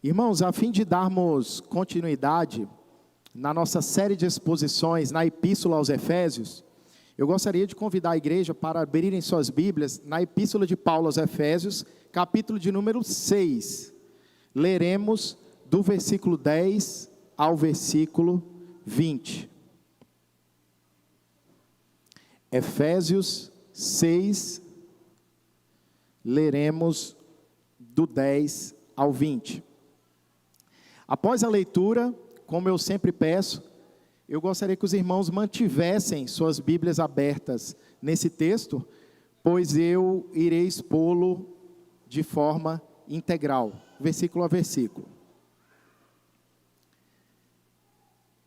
Irmãos, a fim de darmos continuidade na nossa série de exposições na Epístola aos Efésios, eu gostaria de convidar a igreja para abrirem suas Bíblias na Epístola de Paulo aos Efésios, capítulo de número 6. Leremos do versículo 10 ao versículo 20. Efésios 6, leremos do 10 ao 20. Após a leitura, como eu sempre peço, eu gostaria que os irmãos mantivessem suas Bíblias abertas nesse texto, pois eu irei expô-lo de forma integral, versículo a versículo.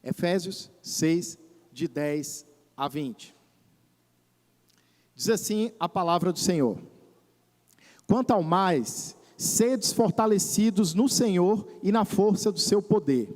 Efésios 6, de 10 a 20. Diz assim a palavra do Senhor: quanto ao mais, sedes fortalecidos no Senhor e na força do seu poder.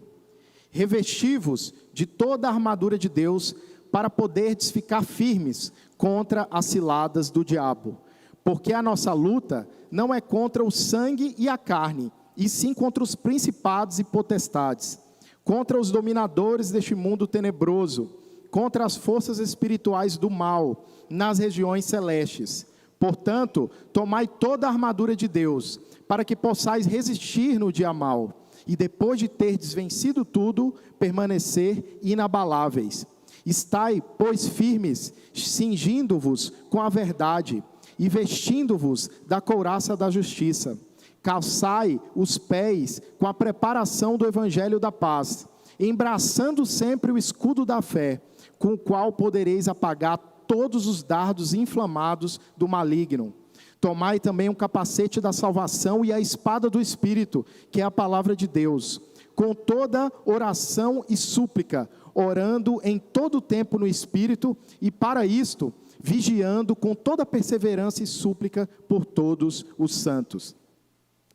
Revesti-vos de toda a armadura de Deus, para poderdes ficar firmes contra as ciladas do diabo. Porque a nossa luta não é contra o sangue e a carne, e sim contra os principados e potestades, contra os dominadores deste mundo tenebroso, contra as forças espirituais do mal, nas regiões celestes. Portanto, tomai toda a armadura de Deus, para que possais resistir no dia mau, e depois de terdes vencido tudo, permanecer inabaláveis. Estai, pois, firmes, cingindo-vos com a verdade, e vestindo-vos da couraça da justiça. Calçai os pés com a preparação do evangelho da paz, embraçando sempre o escudo da fé, com o qual podereis apagar todos os dardos inflamados do maligno. Tomai também um capacete da salvação e a espada do Espírito, que é a palavra de Deus, com toda oração e súplica, orando em todo o tempo no Espírito, e para isto, vigiando com toda perseverança e súplica por todos os santos.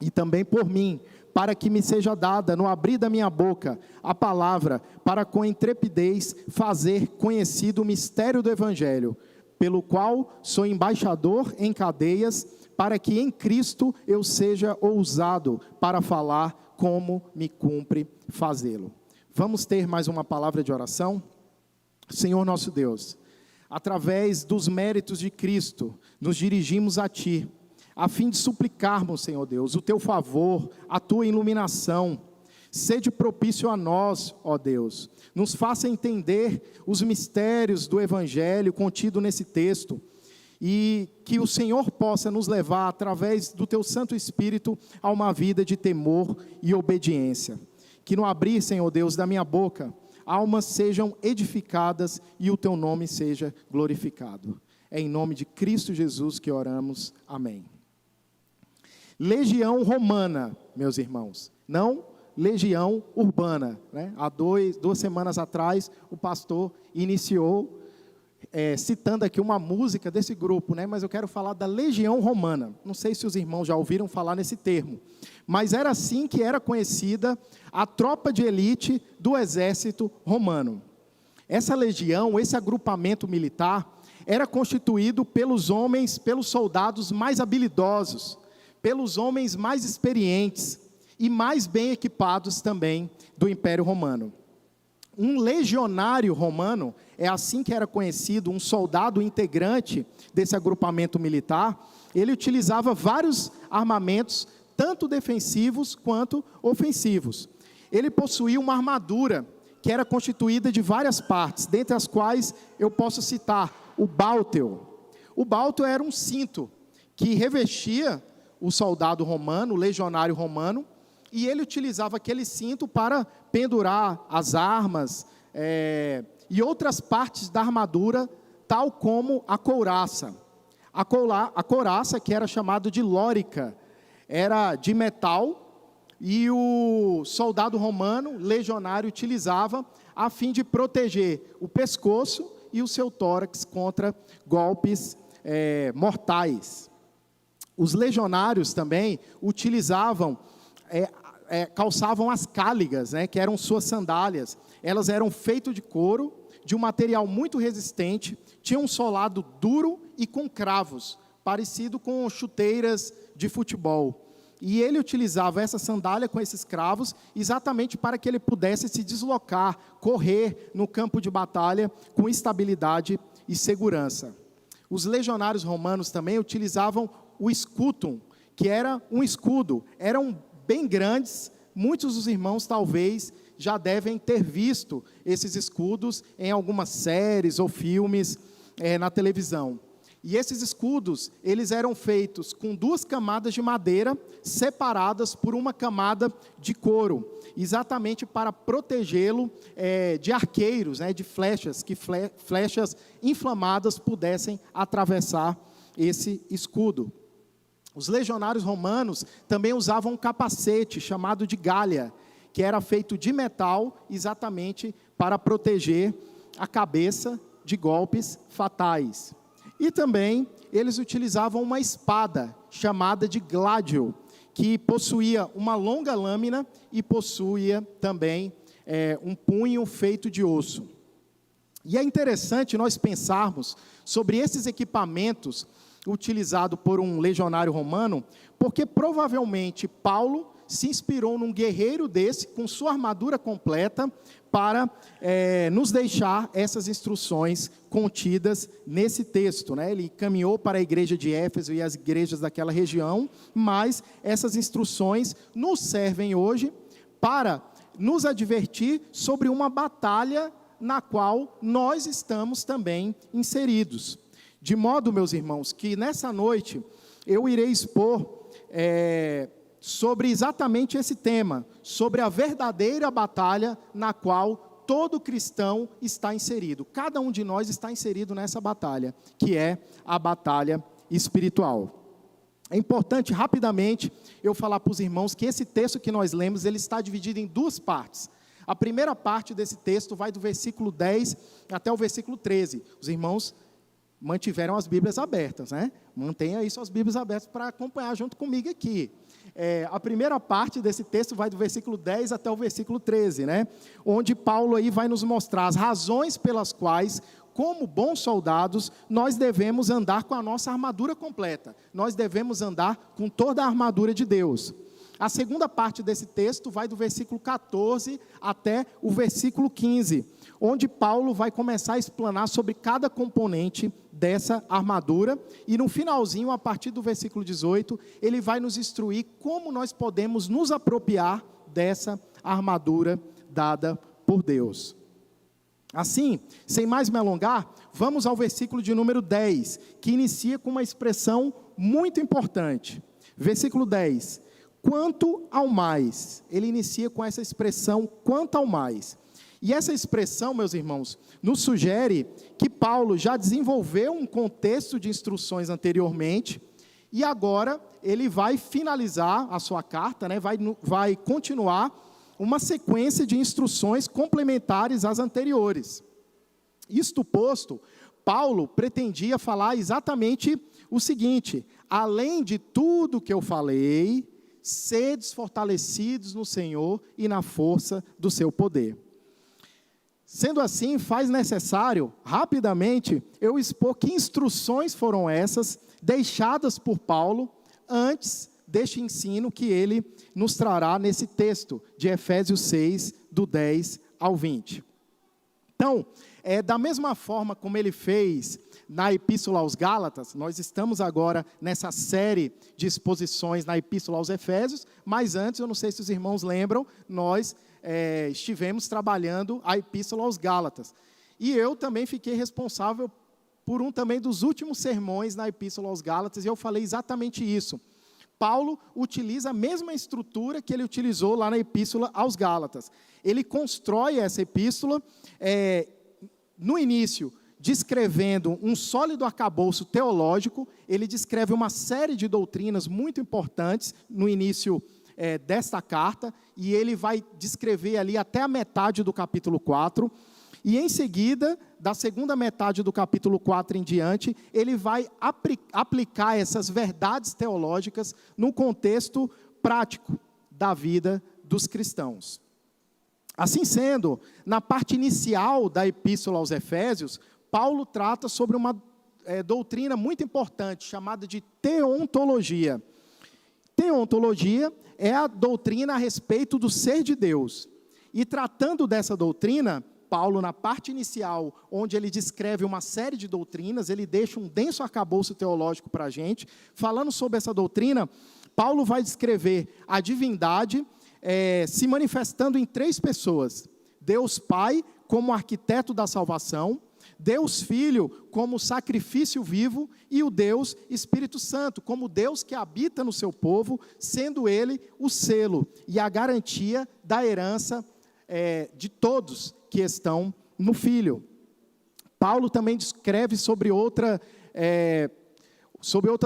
E também por mim, para que me seja dada, no abrir da minha boca, a palavra, para com intrepidez fazer conhecido o mistério do Evangelho, pelo qual sou embaixador em cadeias, para que em Cristo eu seja ousado para falar como me cumpre fazê-lo. Vamos ter mais uma palavra de oração? Senhor nosso Deus, através dos méritos de Cristo, nos dirigimos a Ti, a fim de suplicarmos, Senhor Deus, o Teu favor, a Tua iluminação. Sede propício a nós, ó Deus, nos faça entender os mistérios do Evangelho contido nesse texto, e que o Senhor possa nos levar, através do Teu Santo Espírito, a uma vida de temor e obediência. Que no abrir, Senhor Deus, da minha boca, almas sejam edificadas e o Teu nome seja glorificado. É em nome de Cristo Jesus que oramos. Amém. Legião romana, meus irmãos, não legião urbana, né? Há duas semanas atrás, o pastor iniciou, citando aqui uma música desse grupo, né? Mas eu quero falar da legião romana. Não sei se os irmãos já ouviram falar nesse termo, mas era assim que era conhecida a tropa de elite do exército romano. Essa legião, esse agrupamento militar, era constituído pelos soldados mais habilidosos, pelos homens mais experientes e mais bem equipados também do Império Romano. Um legionário romano, é assim que era conhecido, um soldado integrante desse agrupamento militar. Ele utilizava vários armamentos, tanto defensivos quanto ofensivos. Ele possuía uma armadura que era constituída de várias partes, dentre as quais eu posso citar o bálteo. O bálteo era um cinto que revestia o soldado romano, o legionário romano, e ele utilizava aquele cinto para pendurar as armas e outras partes da armadura, tal como a couraça. A couraça, que era chamada de lórica, era de metal, e o soldado romano, legionário, utilizava a fim de proteger o pescoço e o seu tórax contra golpes mortais. Os legionários também utilizavam, calçavam as cáligas, né, que eram suas sandálias. Elas eram feitas de couro, de um material muito resistente, tinham um solado duro e com cravos, parecido com chuteiras de futebol. e ele utilizava essa sandália com esses cravos exatamente para que ele pudesse se deslocar, correr no campo de batalha com estabilidade e segurança. Os legionários romanos também utilizavam o scutum, que era um escudo. Eram bem grandes, muitos dos irmãos talvez já devem ter visto esses escudos em algumas séries ou filmes na televisão. E esses escudos, eles eram feitos com 2 camadas de madeira, separadas por uma camada de couro, exatamente para protegê-lo de arqueiros, de flechas, que flechas inflamadas pudessem atravessar esse escudo. Os legionários romanos também usavam um capacete chamado de galha, que era feito de metal, exatamente para proteger a cabeça de golpes fatais. E também eles utilizavam uma espada chamada de gládio, que possuía uma longa lâmina e possuía também um punho feito de osso. E é interessante nós pensarmos sobre esses equipamentos utilizados por um legionário romano, porque provavelmente Paulo se inspirou num guerreiro desse, com sua armadura completa, para nos deixar essas instruções contidas nesse texto. Ele caminhou para a igreja de Éfeso e as igrejas daquela região, mas essas instruções nos servem hoje para nos advertir sobre uma batalha na qual nós estamos também inseridos. De modo, meus irmãos, que nessa noite eu irei expor sobre exatamente esse tema, sobre a verdadeira batalha na qual todo cristão está inserido. Cada um de nós está inserido nessa batalha, que é a batalha espiritual. É importante, rapidamente, eu falar para os irmãos que esse texto que nós lemos, ele está dividido em 2 partes. A primeira parte desse texto vai do versículo 10 até o versículo 13. Os irmãos mantiveram as Bíblias abertas, Mantenha aí suas Bíblias abertas para acompanhar junto comigo aqui. A primeira parte desse texto vai do versículo 10 até o versículo 13, onde Paulo aí vai nos mostrar as razões pelas quais, como bons soldados, nós devemos andar com a nossa armadura completa. Nós devemos andar com toda a armadura de Deus. A segunda parte desse texto vai do versículo 14 até o versículo 15, onde Paulo vai começar a explanar sobre cada componente dessa armadura, e no finalzinho, a partir do versículo 18, ele vai nos instruir como nós podemos nos apropriar dessa armadura dada por Deus. Assim, sem mais me alongar, vamos ao versículo de número 10, que inicia com uma expressão muito importante. Versículo 10, quanto ao mais, ele inicia com essa expressão, quanto ao mais. E essa expressão, meus irmãos, nos sugere que Paulo já desenvolveu um contexto de instruções anteriormente, e agora ele vai finalizar a sua carta, vai continuar uma sequência de instruções complementares às anteriores. Isto posto, Paulo pretendia falar exatamente o seguinte: além de tudo que eu falei, sedes fortalecidos no Senhor e na força do seu poder. Sendo assim, faz necessário, rapidamente, eu expor que instruções foram essas, deixadas por Paulo, antes deste ensino que ele nos trará nesse texto, de Efésios 6, do 10 ao 20. Então, da mesma forma como ele fez na Epístola aos Gálatas, nós estamos agora nessa série de exposições na Epístola aos Efésios, mas antes, eu não sei se os irmãos lembram, nós estivemos trabalhando a Epístola aos Gálatas. E eu também fiquei responsável por um também dos últimos sermões na Epístola aos Gálatas, e eu falei exatamente isso. Paulo utiliza a mesma estrutura que ele utilizou lá na Epístola aos Gálatas. Ele constrói essa epístola, no início, descrevendo um sólido arcabouço teológico. Ele descreve uma série de doutrinas muito importantes no início desta carta, e ele vai descrever ali até a metade do capítulo 4, e em seguida, da segunda metade do capítulo 4 em diante, ele vai aplicar essas verdades teológicas no contexto prático da vida dos cristãos. Assim sendo, na parte inicial da Epístola aos Efésios, Paulo trata sobre uma doutrina muito importante, chamada de teontologia. Teontologia é a doutrina a respeito do ser de Deus. E tratando dessa doutrina, Paulo, na parte inicial, onde ele descreve uma série de doutrinas, ele deixa um denso arcabouço teológico para a gente. Falando sobre essa doutrina, Paulo vai descrever a divindade se manifestando em 3 pessoas. Deus Pai, como arquiteto da salvação, Deus Filho, como sacrifício vivo, e o Deus Espírito Santo, como Deus que habita no seu povo, sendo Ele o selo e a garantia da herança de todos que estão no Filho. Paulo também descreve sobre outra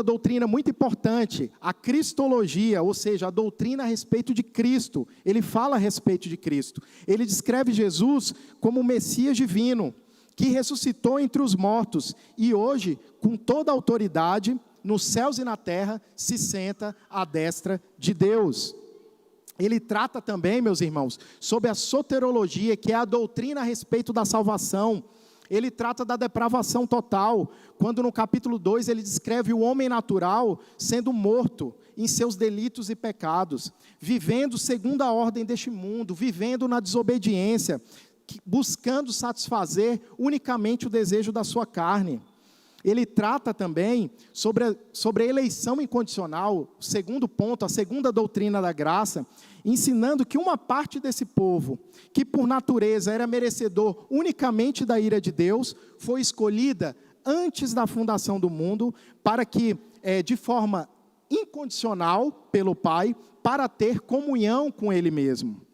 doutrina muito importante, a cristologia, ou seja, a doutrina a respeito de Cristo. Ele fala a respeito de Cristo. Ele descreve Jesus como o Messias divino, que ressuscitou entre os mortos e hoje, com toda a autoridade, nos céus e na terra, se senta à destra de Deus. Ele trata também, meus irmãos, sobre a soterologia, que é a doutrina a respeito da salvação. Ele trata da depravação total, quando no capítulo 2 ele descreve o homem natural sendo morto em seus delitos e pecados, vivendo segundo a ordem deste mundo, vivendo na desobediência, buscando satisfazer unicamente o desejo da sua carne. Ele trata também sobre a eleição incondicional, o segundo ponto, a segunda doutrina da graça, ensinando que uma parte desse povo, que por natureza era merecedor unicamente da ira de Deus, foi escolhida antes da fundação do mundo, para que, de forma incondicional pelo Pai, para ter comunhão com Ele mesmo.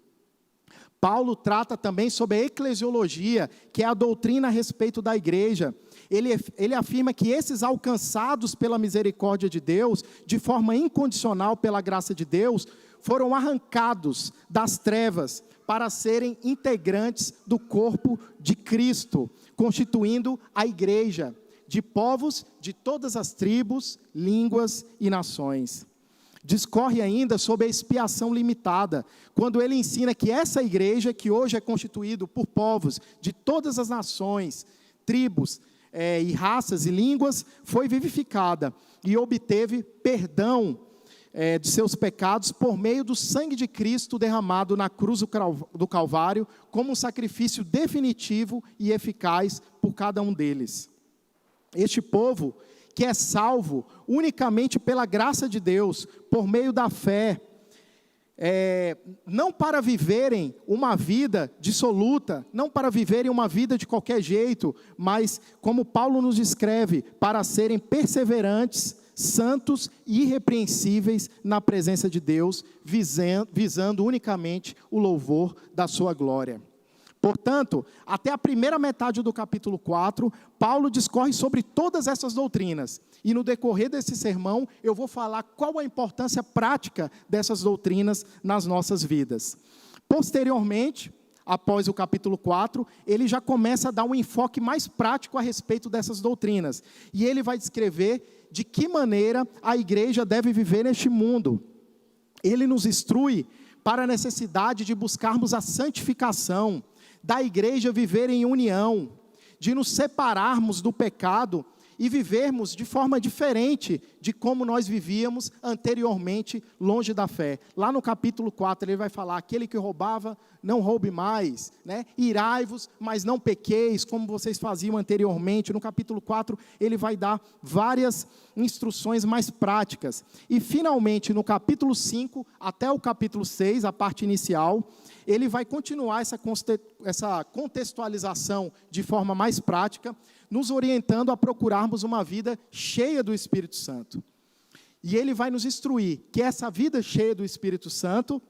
Paulo trata também sobre a eclesiologia, que é a doutrina a respeito da igreja. Ele afirma que esses alcançados pela misericórdia de Deus, de forma incondicional pela graça de Deus, foram arrancados das trevas para serem integrantes do corpo de Cristo, constituindo a igreja de povos de todas as tribos, línguas e nações. Discorre ainda sobre a expiação limitada, quando ele ensina que essa igreja, que hoje é constituída por povos de todas as nações, tribos e raças e línguas, foi vivificada e obteve perdão de seus pecados por meio do sangue de Cristo derramado na cruz do Calvário, como um sacrifício definitivo e eficaz por cada um deles. Este povo, que é salvo unicamente pela graça de Deus, por meio da fé, não para viverem uma vida dissoluta, não para viverem uma vida de qualquer jeito, mas, como Paulo nos descreve, para serem perseverantes, santos e irrepreensíveis na presença de Deus, visando unicamente o louvor da sua glória. Portanto, até a primeira metade do capítulo 4, Paulo discorre sobre todas essas doutrinas. E no decorrer desse sermão, eu vou falar qual a importância prática dessas doutrinas nas nossas vidas. Posteriormente, após o capítulo 4, ele já começa a dar um enfoque mais prático a respeito dessas doutrinas. E ele vai descrever de que maneira a igreja deve viver neste mundo. Ele nos instrui para a necessidade de buscarmos a santificação, da igreja viver em união, de nos separarmos do pecado e vivermos de forma diferente de como nós vivíamos anteriormente, longe da fé. Lá no capítulo 4 ele vai falar, aquele que roubava, não roube mais, irai-vos, mas não pequeis, como vocês faziam anteriormente. No capítulo 4 ele vai dar várias instruções mais práticas. E finalmente no capítulo 5 até o capítulo 6, a parte inicial, ele vai continuar essa contextualização de forma mais prática, nos orientando a procurarmos uma vida cheia do Espírito Santo. E ele vai nos instruir que essa vida cheia do Espírito Santo,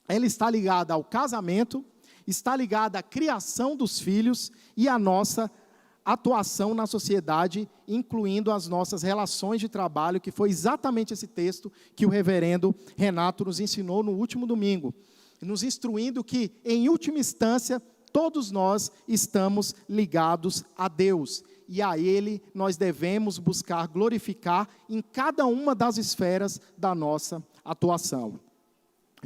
ela está ligada ao casamento, está ligada à criação dos filhos e à nossa atuação na sociedade, incluindo as nossas relações de trabalho, que foi exatamente esse texto que o reverendo Renato nos ensinou no último domingo, nos instruindo que, em última instância, todos nós estamos ligados a Deus, e a Ele nós devemos buscar glorificar em cada uma das esferas da nossa atuação.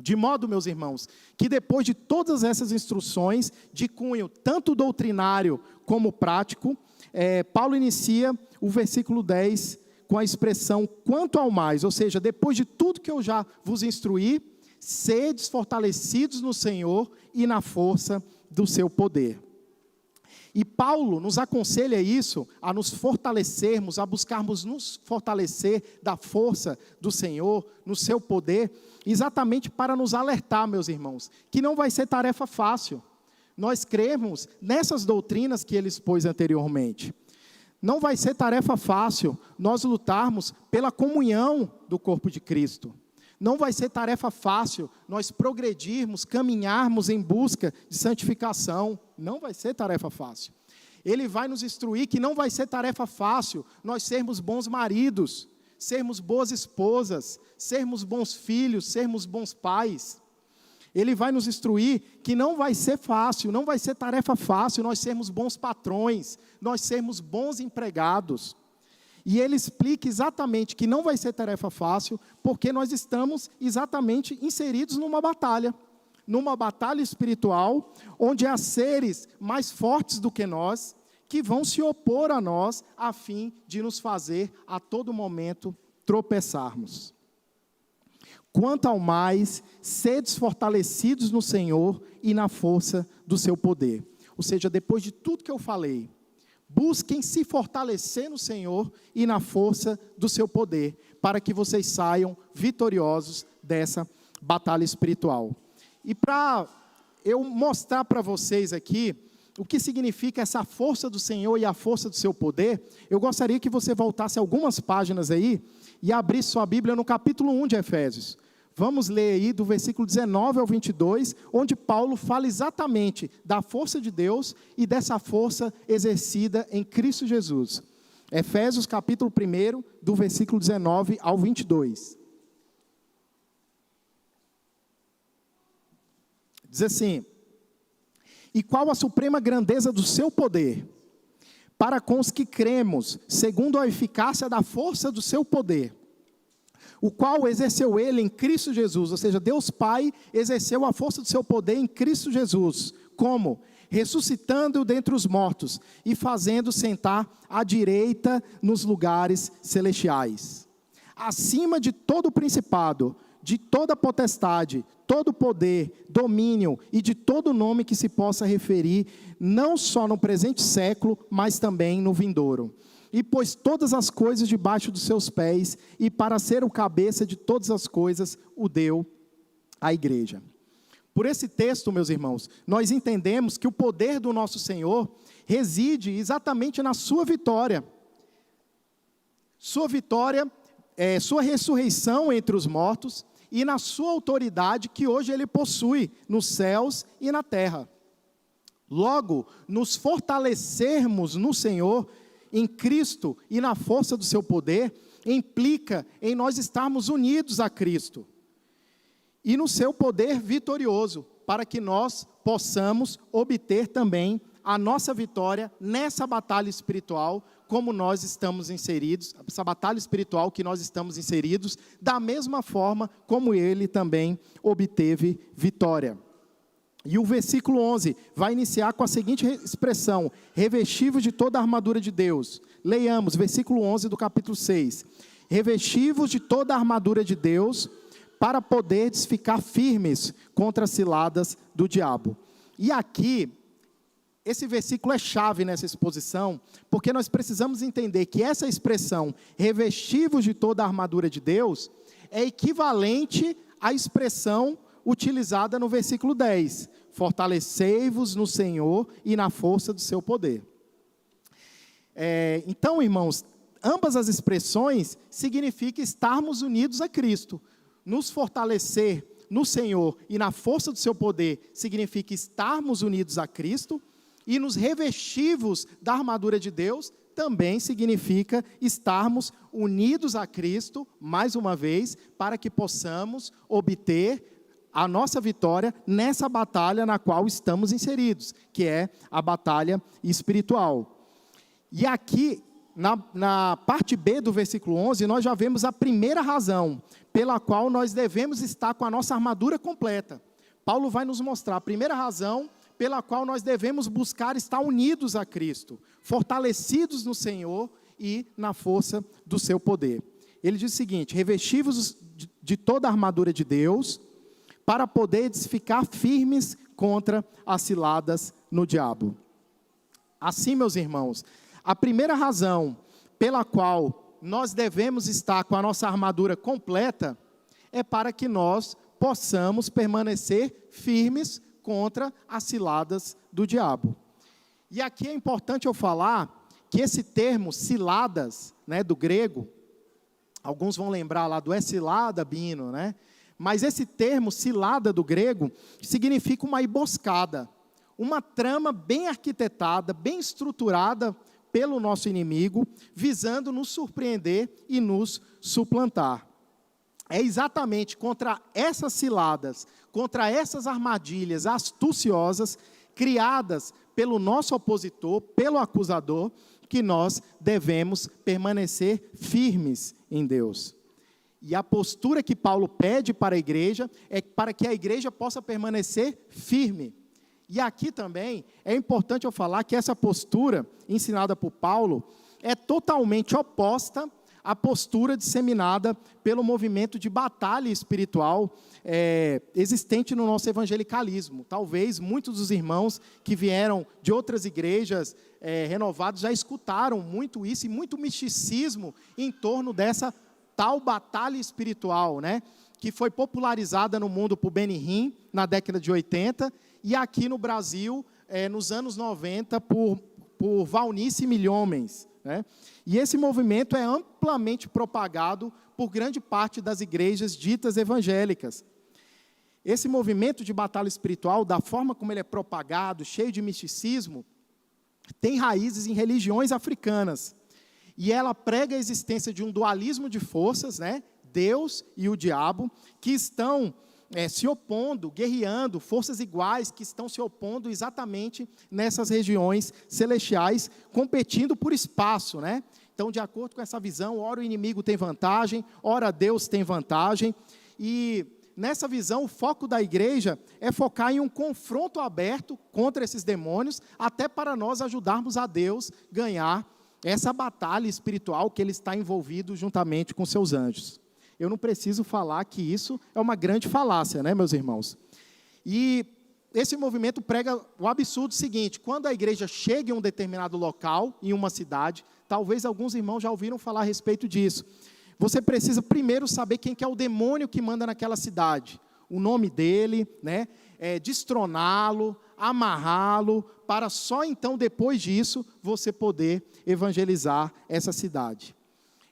De modo, meus irmãos, que depois de todas essas instruções, de cunho tanto doutrinário como prático, Paulo inicia o versículo 10 com a expressão quanto ao mais, ou seja, depois de tudo que eu já vos instruí, sedes fortalecidos no Senhor e na força do seu poder. E Paulo nos aconselha isso, a nos fortalecermos, a buscarmos nos fortalecer da força do Senhor, no seu poder, exatamente para nos alertar, meus irmãos, que não vai ser tarefa fácil. Nós cremos nessas doutrinas que ele expôs anteriormente. Não vai ser tarefa fácil nós lutarmos pela comunhão do corpo de Cristo. Não vai ser tarefa fácil nós progredirmos, caminharmos em busca de santificação. Não vai ser tarefa fácil. Ele vai nos instruir que não vai ser tarefa fácil nós sermos bons maridos, sermos boas esposas, sermos bons filhos, sermos bons pais. Ele vai nos instruir que não vai ser fácil, não vai ser tarefa fácil nós sermos bons patrões, nós sermos bons empregados. E ele explica exatamente que não vai ser tarefa fácil, porque nós estamos exatamente inseridos numa batalha espiritual, onde há seres mais fortes do que nós, que vão se opor a nós, a fim de nos fazer, a todo momento, tropeçarmos. Quanto ao mais, sedes fortalecidos no Senhor e na força do seu poder. Ou seja, depois de tudo que eu falei, busquem se fortalecer no Senhor e na força do seu poder, para que vocês saiam vitoriosos dessa batalha espiritual. E para eu mostrar para vocês aqui o que significa essa força do Senhor e a força do seu poder, eu gostaria que você voltasse algumas páginas aí e abrisse sua Bíblia no capítulo 1 de Efésios. Vamos ler aí do versículo 19 ao 22, onde Paulo fala exatamente da força de Deus e dessa força exercida em Cristo Jesus. Efésios capítulo 1, do versículo 19 ao 22. Diz assim: e qual a suprema grandeza do seu poder, para com os que cremos, segundo a eficácia da força do seu poder, o qual exerceu ele em Cristo Jesus, ou seja, Deus Pai exerceu a força do seu poder em Cristo Jesus, como? Ressuscitando-o dentre os mortos, e fazendo sentar à direita nos lugares celestiais, acima de todo principado, de toda potestade, todo poder, domínio e de todo nome que se possa referir, não só no presente século, mas também no vindouro. E pôs todas as coisas debaixo dos seus pés, e para ser o cabeça de todas as coisas, o deu à igreja. Por esse texto, meus irmãos, nós entendemos que o poder do nosso Senhor reside exatamente na sua vitória. Sua vitória, sua ressurreição entre os mortos, e na sua autoridade que hoje ele possui nos céus e na terra. Logo, nos fortalecermos no Senhor, em Cristo e na força do seu poder, implica em nós estarmos unidos a Cristo e no seu poder vitorioso, para que nós possamos obter também a nossa vitória nessa batalha espiritual, como nós estamos inseridos, essa batalha espiritual que nós estamos inseridos, da mesma forma como ele também obteve vitória. E o versículo 11 vai iniciar com a seguinte expressão: revestivos de toda a armadura de Deus. Leiamos, versículo 11 do capítulo 6. Revestivos de toda a armadura de Deus, para poderdes ficar firmes contra as ciladas do diabo. E aqui, esse versículo é chave nessa exposição, porque nós precisamos entender que essa expressão, revestivos de toda a armadura de Deus, é equivalente à expressão utilizada no versículo 10, fortalecei-vos no Senhor e na força do seu poder. Então, irmãos, ambas as expressões significam estarmos unidos a Cristo. Nos fortalecer no Senhor e na força do seu poder significa estarmos unidos a Cristo, e nos revestivos da armadura de Deus também significa estarmos unidos a Cristo, mais uma vez, para que possamos obter a nossa vitória nessa batalha na qual estamos inseridos, que é a batalha espiritual. E aqui, na parte B do versículo 11, nós já vemos a primeira razão pela qual nós devemos estar com a nossa armadura completa. Paulo vai nos mostrar a primeira razão pela qual nós devemos buscar estar unidos a Cristo, fortalecidos no Senhor e na força do seu poder. Ele diz o seguinte: revesti-vos de toda a armadura de Deus, para poderes ficar firmes contra as ciladas no diabo. Assim, meus irmãos, a primeira razão pela qual nós devemos estar com a nossa armadura completa é para que nós possamos permanecer firmes contra as ciladas do diabo. E aqui é importante eu falar que esse termo ciladas, né, do grego, alguns vão lembrar lá do cilada, Bino, né? Mas esse termo cilada do grego significa uma emboscada, uma trama bem arquitetada, bem estruturada pelo nosso inimigo, visando nos surpreender e nos suplantar. É exatamente contra essas ciladas, contra essas armadilhas astuciosas, criadas pelo nosso opositor, pelo acusador, que nós devemos permanecer firmes em Deus. E a postura que Paulo pede para a igreja é para que a igreja possa permanecer firme. E aqui também é importante eu falar que essa postura ensinada por Paulo é totalmente oposta à postura disseminada pelo movimento de batalha espiritual existente no nosso evangelicalismo. Talvez muitos dos irmãos que vieram de outras igrejas renovados já escutaram muito isso e muito misticismo em torno dessa tal batalha espiritual, né, que foi popularizada no mundo por Benny Hinn na década de 80 e aqui no Brasil nos anos 90 por Valnice Milhomens, né? E esse movimento é amplamente propagado por grande parte das igrejas ditas evangélicas. Esse movimento de batalha espiritual, da forma como ele é propagado, cheio de misticismo, tem raízes em religiões africanas. E ela prega a existência de um dualismo de forças, né? Deus e o diabo, que estão se opondo, guerreando, forças iguais que estão se opondo exatamente nessas regiões celestiais, competindo por espaço, né? Então, de acordo com essa visão, ora o inimigo tem vantagem, ora Deus tem vantagem, e nessa visão o foco da igreja é focar em um confronto aberto contra esses demônios, até para nós ajudarmos a Deus ganhar essa batalha espiritual que ele está envolvido juntamente com seus anjos. Eu não preciso falar que isso é uma grande falácia, né, meus irmãos? E esse movimento prega o absurdo seguinte: quando a igreja chega em um determinado local, em uma cidade, talvez alguns irmãos já ouviram falar a respeito disso, você precisa primeiro saber quem que é o demônio que manda naquela cidade, o nome dele, né, destroná-lo, amarrá-lo, para só então, depois disso, você poder evangelizar essa cidade.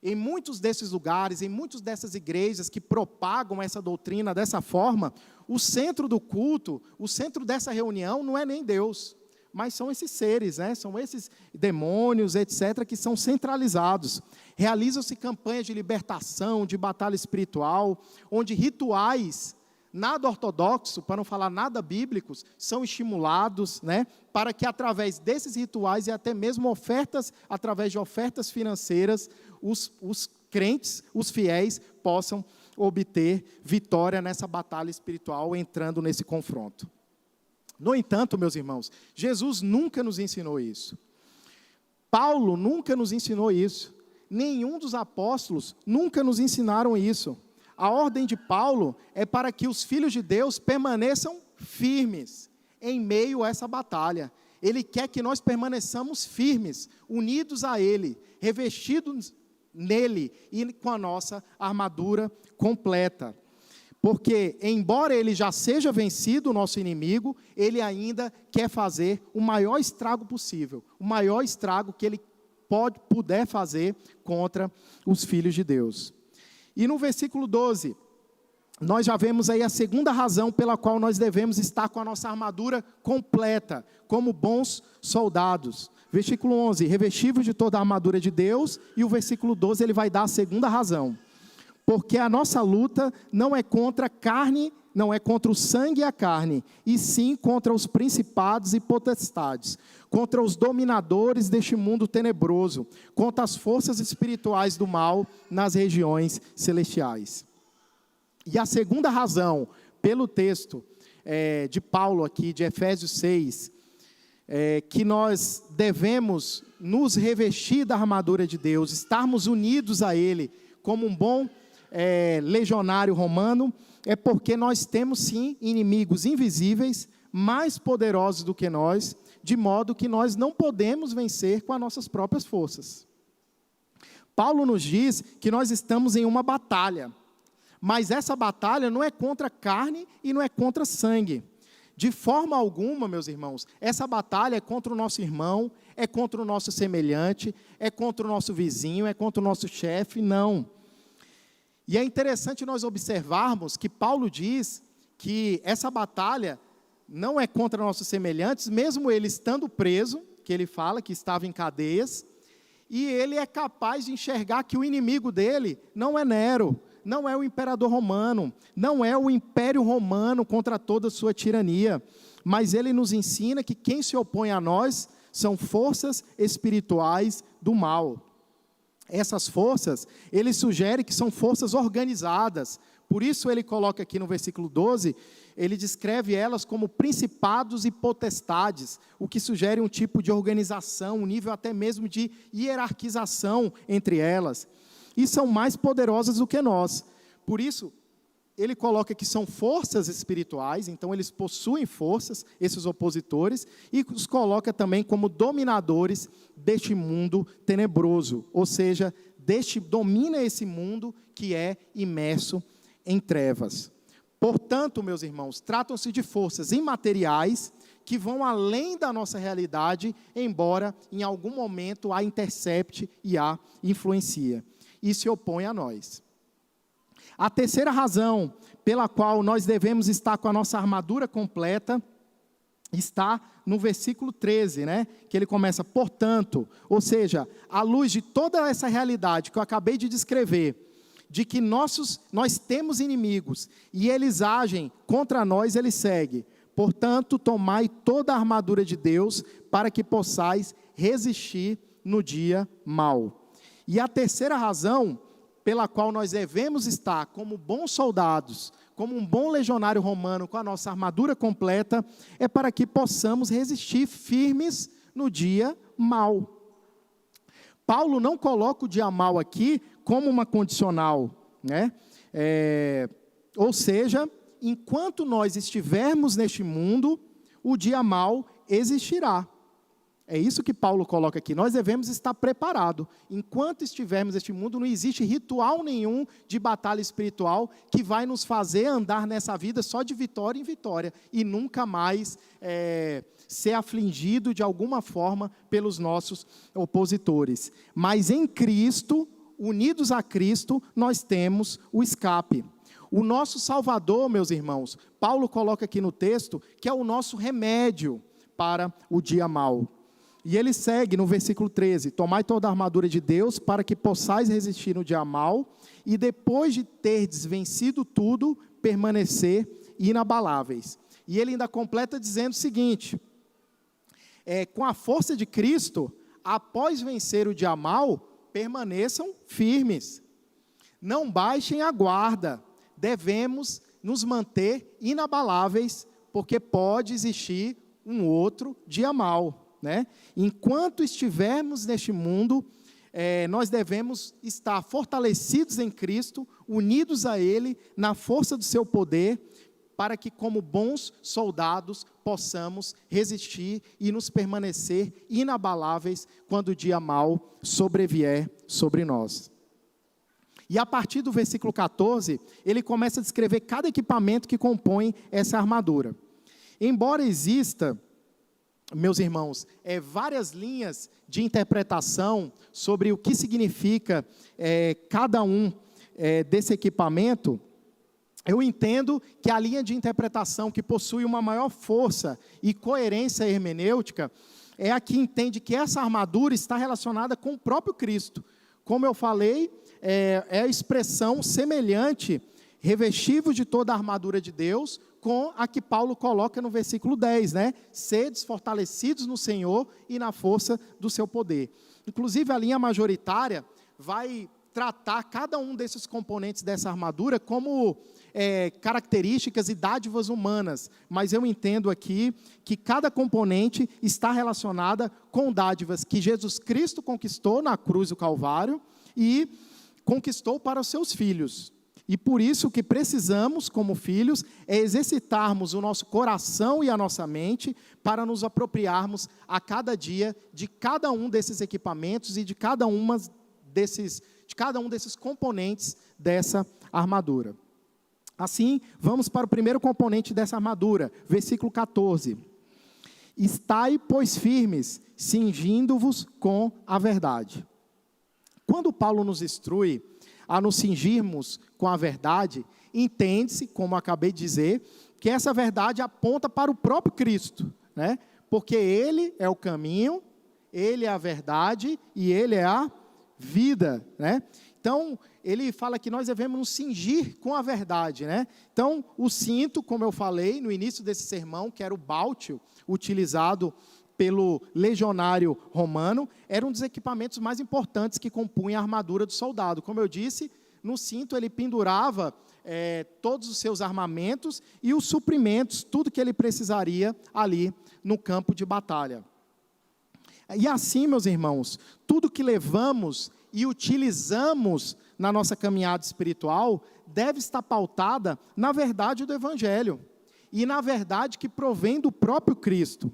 Em muitos desses lugares, em muitas dessas igrejas que propagam essa doutrina dessa forma, o centro do culto, o centro dessa reunião não é nem Deus, mas são esses seres, né? São esses demônios, etc., que são centralizados. Realizam-se campanhas de libertação, de batalha espiritual, onde rituais nada ortodoxos, para não falar nada bíblicos, são estimulados, né, para que através desses rituais e até mesmo ofertas, através de ofertas financeiras, os crentes, os fiéis, possam obter vitória nessa batalha espiritual, entrando nesse confronto. No entanto, meus irmãos, Jesus nunca nos ensinou isso. Paulo nunca nos ensinou isso. Nenhum dos apóstolos nunca nos ensinaram isso. A ordem de Paulo é para que os filhos de Deus permaneçam firmes em meio a essa batalha. Ele quer que nós permaneçamos firmes, unidos a Ele, revestidos nele e com a nossa armadura completa. Porque, embora ele já seja vencido, o nosso inimigo, ele ainda quer fazer o maior estrago possível, o maior estrago que ele puder fazer contra os filhos de Deus. E no versículo 12, nós já vemos aí a segunda razão pela qual nós devemos estar com a nossa armadura completa, como bons soldados. Versículo 11, revesti-vos de toda a armadura de Deus, e o versículo 12 ele vai dar a segunda razão. Porque a nossa luta não é contra a carne, não é contra o sangue e a carne, e sim contra os principados e potestades, contra os dominadores deste mundo tenebroso, contra as forças espirituais do mal nas regiões celestiais. E a segunda razão, pelo texto de Paulo aqui, de Efésios 6, que nós devemos nos revestir da armadura de Deus, estarmos unidos a Ele, como um bom legionário romano, é porque nós temos sim inimigos invisíveis, mais poderosos do que nós, de modo que nós não podemos vencer com as nossas próprias forças. Paulo nos diz que nós estamos em uma batalha, mas essa batalha não é contra carne e não é contra sangue. De forma alguma, meus irmãos, essa batalha é contra o nosso irmão, é contra o nosso semelhante, é contra o nosso vizinho, é contra o nosso chefe, não. E é interessante nós observarmos que Paulo diz que essa batalha não é contra nossos semelhantes, mesmo ele estando preso, que ele fala que estava em cadeias, e ele é capaz de enxergar que o inimigo dele não é Nero, não é o imperador romano, não é o império romano contra toda a sua tirania, mas ele nos ensina que quem se opõe a nós são forças espirituais do mal. Essas forças, ele sugere que são forças organizadas, por isso ele coloca aqui no versículo 12, ele descreve elas como principados e potestades, o que sugere um tipo de organização, um nível até mesmo de hierarquização entre elas, e são mais poderosas do que nós. Por isso, ele coloca que são forças espirituais, então eles possuem forças, esses opositores, e os coloca também como dominadores deste mundo tenebroso, ou seja, domina esse mundo que é imerso em trevas. Portanto, meus irmãos, tratam-se de forças imateriais que vão além da nossa realidade, embora em algum momento a intercepte e a influencia, e se opõe a nós. A terceira razão pela qual nós devemos estar com a nossa armadura completa está no versículo 13, que ele começa, portanto, ou seja, à luz de toda essa realidade que eu acabei de descrever, de que nós temos inimigos e eles agem contra nós, ele segue, portanto, tomai toda a armadura de Deus para que possais resistir no dia mau. E a terceira razão pela qual nós devemos estar como bons soldados, como um bom legionário romano com a nossa armadura completa, é para que possamos resistir firmes no dia mau. Paulo não coloca o dia mau aqui como uma condicional, ou seja, enquanto nós estivermos neste mundo, o dia mau existirá. É isso que Paulo coloca aqui, nós devemos estar preparados. Enquanto estivermos neste mundo, não existe ritual nenhum de batalha espiritual que vai nos fazer andar nessa vida só de vitória em vitória, e nunca mais ser afligido de alguma forma pelos nossos opositores. Mas em Cristo, unidos a Cristo, nós temos o escape. O nosso Salvador, meus irmãos, Paulo coloca aqui no texto, que é o nosso remédio para o dia mau. E ele segue no versículo 13, tomai toda a armadura de Deus para que possais resistir no dia mau, e depois de terdes vencido tudo, permanecer inabaláveis. E ele ainda completa dizendo o seguinte, com a força de Cristo, após vencer o dia mau, permaneçam firmes. Não baixem a guarda, devemos nos manter inabaláveis, porque pode existir um outro dia mau. Enquanto estivermos neste mundo, nós devemos estar fortalecidos em Cristo, unidos a Ele, na força do seu poder, para que como bons soldados possamos resistir e nos permanecer inabaláveis quando o dia mau sobrevier sobre nós. E a partir do versículo 14, ele começa a descrever cada equipamento que compõe essa armadura. Embora exista, meus irmãos, várias linhas de interpretação sobre o que significa cada um desse equipamento, eu entendo que a linha de interpretação que possui uma maior força e coerência hermenêutica é a que entende que essa armadura está relacionada com o próprio Cristo. Como eu falei, é a expressão semelhante, revestivos de toda a armadura de Deus, com a que Paulo coloca no versículo 10, sedes fortalecidos no Senhor e na força do seu poder. Inclusive, a linha majoritária vai tratar cada um desses componentes dessa armadura como características e dádivas humanas, mas eu entendo aqui que cada componente está relacionada com dádivas que Jesus Cristo conquistou na cruz do Calvário e conquistou para os seus filhos. E por isso que precisamos, como filhos, é exercitarmos o nosso coração e a nossa mente para nos apropriarmos a cada dia de cada um desses equipamentos e de cada um desses componentes dessa armadura. Assim, vamos para o primeiro componente dessa armadura, versículo 14. Estai, pois, firmes, cingindo-vos com a verdade. Quando Paulo nos instrui a nos cingirmos com a verdade, entende-se, como acabei de dizer, que essa verdade aponta para o próprio Cristo, né? Porque Ele é o caminho, Ele é a verdade e Ele é a vida, né? Então, ele fala que nós devemos nos cingir com a verdade, né? Então, o cinto, como eu falei no início desse sermão, que era o báltio, utilizado pelo legionário romano, era um dos equipamentos mais importantes que compunha a armadura do soldado. Como eu disse, no cinto ele pendurava todos os seus armamentos e os suprimentos, tudo que ele precisaria ali no campo de batalha. E assim, meus irmãos, tudo que levamos e utilizamos na nossa caminhada espiritual deve estar pautada na verdade do Evangelho e na verdade que provém do próprio Cristo.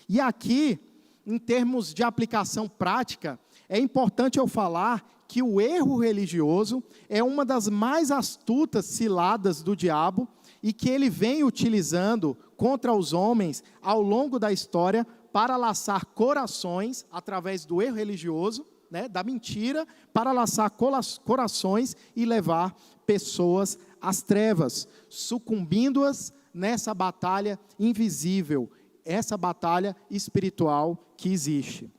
E aqui, em termos de aplicação prática, é importante eu falar que o erro religioso é uma das mais astutas ciladas do diabo e que ele vem utilizando contra os homens ao longo da história para laçar corações através do erro religioso, né, da mentira, para laçar corações e levar pessoas às trevas, sucumbindo-as nessa batalha invisível, essa batalha espiritual que existe.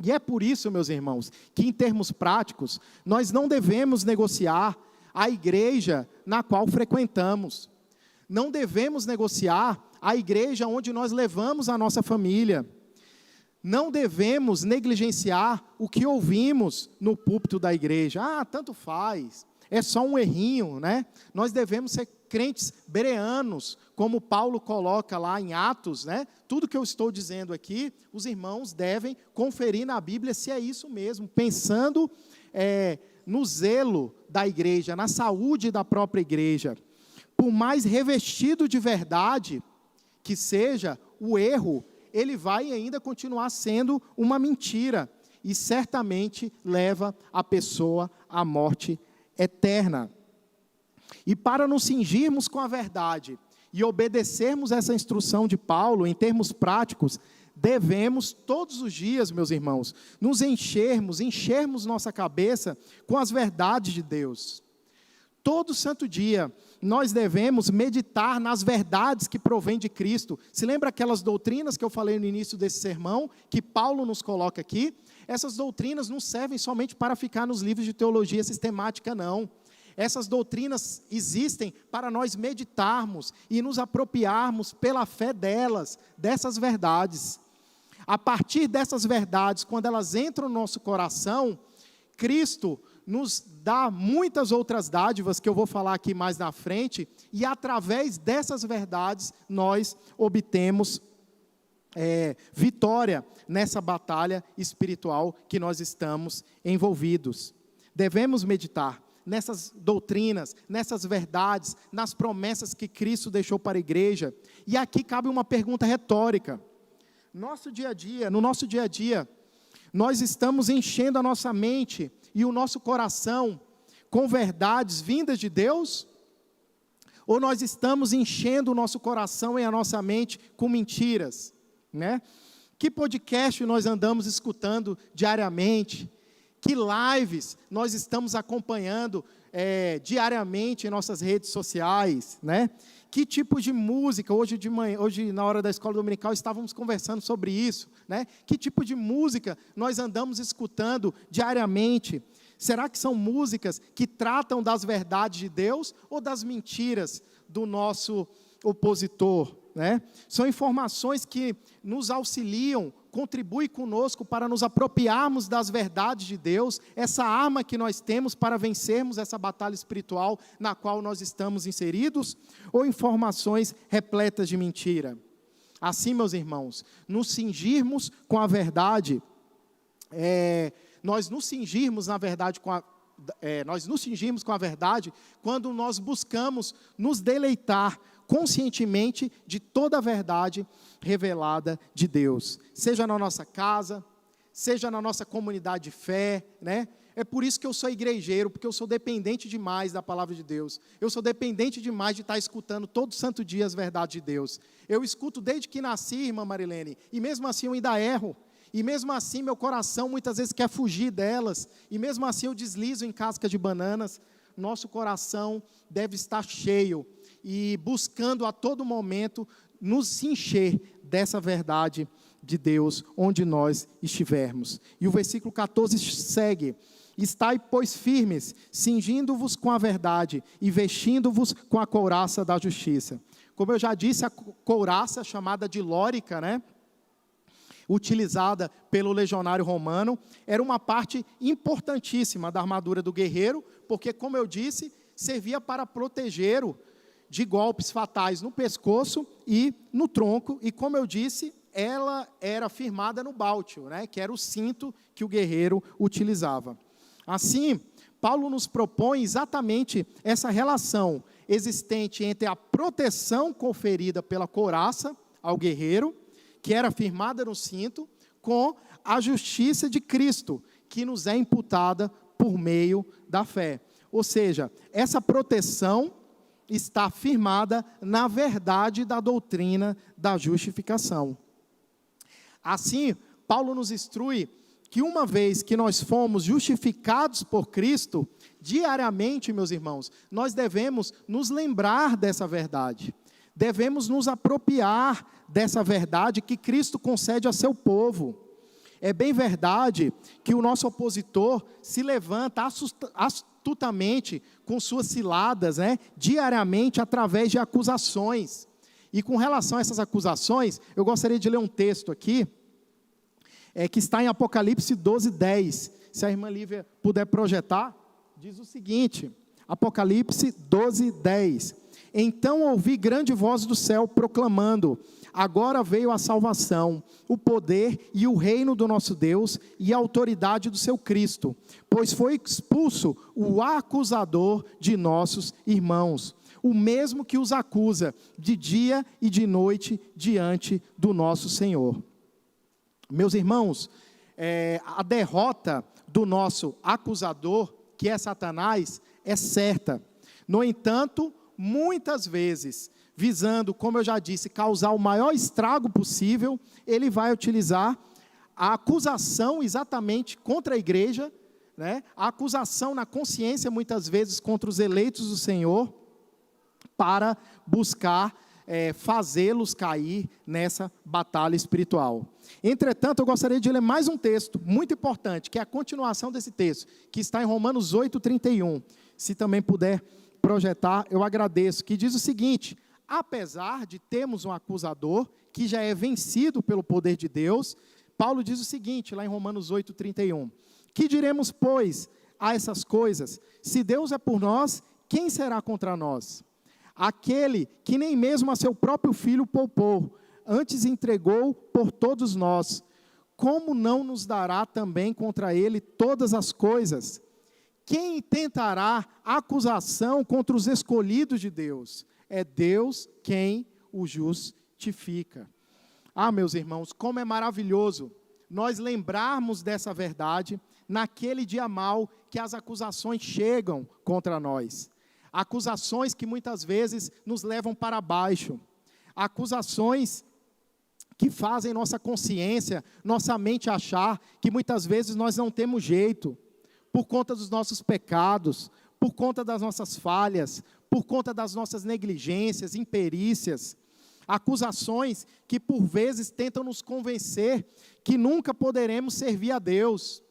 E é por isso, meus irmãos, que em termos práticos, nós não devemos negociar a igreja na qual frequentamos. Não devemos negociar a igreja onde nós levamos a nossa família. Não devemos negligenciar o que ouvimos no púlpito da igreja. Ah, tanto faz, é só um errinho, né? Nós devemos ser crentes bereanos, como Paulo coloca lá em Atos, né? Tudo que eu estou dizendo aqui, os irmãos devem conferir na Bíblia se é isso mesmo, pensando no zelo da igreja, na saúde da própria igreja. Por mais revestido de verdade que seja, o erro, ele vai ainda continuar sendo uma mentira e certamente leva a pessoa à morte eterna. E para nos cingirmos com a verdade e obedecermos essa instrução de Paulo em termos práticos, devemos todos os dias, meus irmãos, nos enchermos nossa cabeça com as verdades de Deus. Todo santo dia, nós devemos meditar nas verdades que provêm de Cristo. Se lembra aquelas doutrinas que eu falei no início desse sermão, que Paulo nos coloca aqui? Essas doutrinas não servem somente para ficar nos livros de teologia sistemática, não. Essas doutrinas existem para nós meditarmos e nos apropriarmos pela fé dessas verdades. A partir dessas verdades, quando elas entram no nosso coração, Cristo nos dá muitas outras dádivas que eu vou falar aqui mais na frente, e através dessas verdades nós obtemos vitória nessa batalha espiritual que nós estamos envolvidos. Devemos meditar nessas doutrinas, nessas verdades, nas promessas que Cristo deixou para a igreja. E aqui cabe uma pergunta retórica. No nosso dia a dia, nós estamos enchendo a nossa mente e o nosso coração com verdades vindas de Deus? Ou nós estamos enchendo o nosso coração e a nossa mente com mentiras, né? Que podcast nós andamos escutando diariamente? Que lives nós estamos acompanhando diariamente em nossas redes sociais, né? Que tipo de música, hoje na hora da escola dominical estávamos conversando sobre isso, né? Que tipo de música nós andamos escutando diariamente? Será que são músicas que tratam das verdades de Deus ou das mentiras do nosso opositor, né? São informações que nos auxiliam contribui conosco para nos apropriarmos das verdades de Deus, essa arma que nós temos para vencermos essa batalha espiritual na qual nós estamos inseridos, ou informações repletas de mentira? Assim, meus irmãos, nos cingirmos com a verdade, nós nos cingirmos com a verdade quando nós buscamos nos deleitar conscientemente de toda a verdade revelada de Deus, seja na nossa casa, seja na nossa comunidade de fé, né? É por isso que eu sou igrejeiro, porque eu sou dependente demais da palavra de Deus. Eu sou dependente demais de estar escutando todo santo dia as verdades de Deus. Eu escuto desde que nasci, irmã Marilene, e mesmo assim eu ainda erro. E mesmo assim meu coração muitas vezes quer fugir delas. E mesmo assim eu deslizo em casca de bananas. Nosso coração deve estar cheio e buscando a todo momento nos encher dessa verdade de Deus, onde nós estivermos. E o versículo 14 segue: estai, pois, firmes, cingindo-vos com a verdade e vestindo-vos com a couraça da justiça. Como eu já disse, a couraça chamada de lórica, né, utilizada pelo legionário romano, era uma parte importantíssima da armadura do guerreiro, porque, como eu disse, servia para protegê-lo de golpes fatais no pescoço e no tronco, e como eu disse, ela era firmada no bálteo, né, que era o cinto que o guerreiro utilizava. Assim, Paulo nos propõe exatamente essa relação existente entre a proteção conferida pela couraça ao guerreiro, que era firmada no cinto, com a justiça de Cristo, que nos é imputada por meio da fé. Ou seja, essa proteção está firmada na verdade da doutrina da justificação. Assim, Paulo nos instrui que uma vez que nós fomos justificados por Cristo, diariamente, meus irmãos, nós devemos nos lembrar dessa verdade. Devemos nos apropriar dessa verdade que Cristo concede a seu povo. É bem verdade que o nosso opositor se levanta astutamente com suas ciladas, né, diariamente através de acusações. E com relação a essas acusações, eu gostaria de ler um texto aqui, que está em Apocalipse 12:10. Se a irmã Lívia puder projetar, diz o seguinte, Apocalipse 12:10. Então ouvi grande voz do céu proclamando: agora veio a salvação, o poder e o reino do nosso Deus e a autoridade do seu Cristo, pois foi expulso o acusador de nossos irmãos, o mesmo que os acusa de dia e de noite diante do nosso Senhor. Meus irmãos, a derrota do nosso acusador, que é Satanás, é certa. No entanto, muitas vezes, visando, como eu já disse, causar o maior estrago possível, ele vai utilizar a acusação exatamente contra a igreja, né? A acusação na consciência, muitas vezes, contra os eleitos do Senhor, para buscar fazê-los cair nessa batalha espiritual. Entretanto, eu gostaria de ler mais um texto muito importante, que é a continuação desse texto, que está em Romanos 8:31. Se também puder projetar, eu agradeço, que diz o seguinte: apesar de termos um acusador que já é vencido pelo poder de Deus, Paulo diz o seguinte, lá em Romanos 8:31, que diremos, pois, a essas coisas? Se Deus é por nós, quem será contra nós? Aquele que nem mesmo a seu próprio filho poupou, antes entregou por todos nós, como não nos dará também contra ele todas as coisas? Quem tentará acusação contra os escolhidos de Deus? É Deus quem o justifica. Ah, meus irmãos, como é maravilhoso nós lembrarmos dessa verdade naquele dia mau que as acusações chegam contra nós. Acusações que muitas vezes nos levam para baixo. Acusações que fazem nossa consciência, nossa mente achar que muitas vezes nós não temos jeito, por conta dos nossos pecados, por conta das nossas falhas, por conta das nossas negligências, imperícias. Acusações que por vezes tentam nos convencer que nunca poderemos servir a Deus.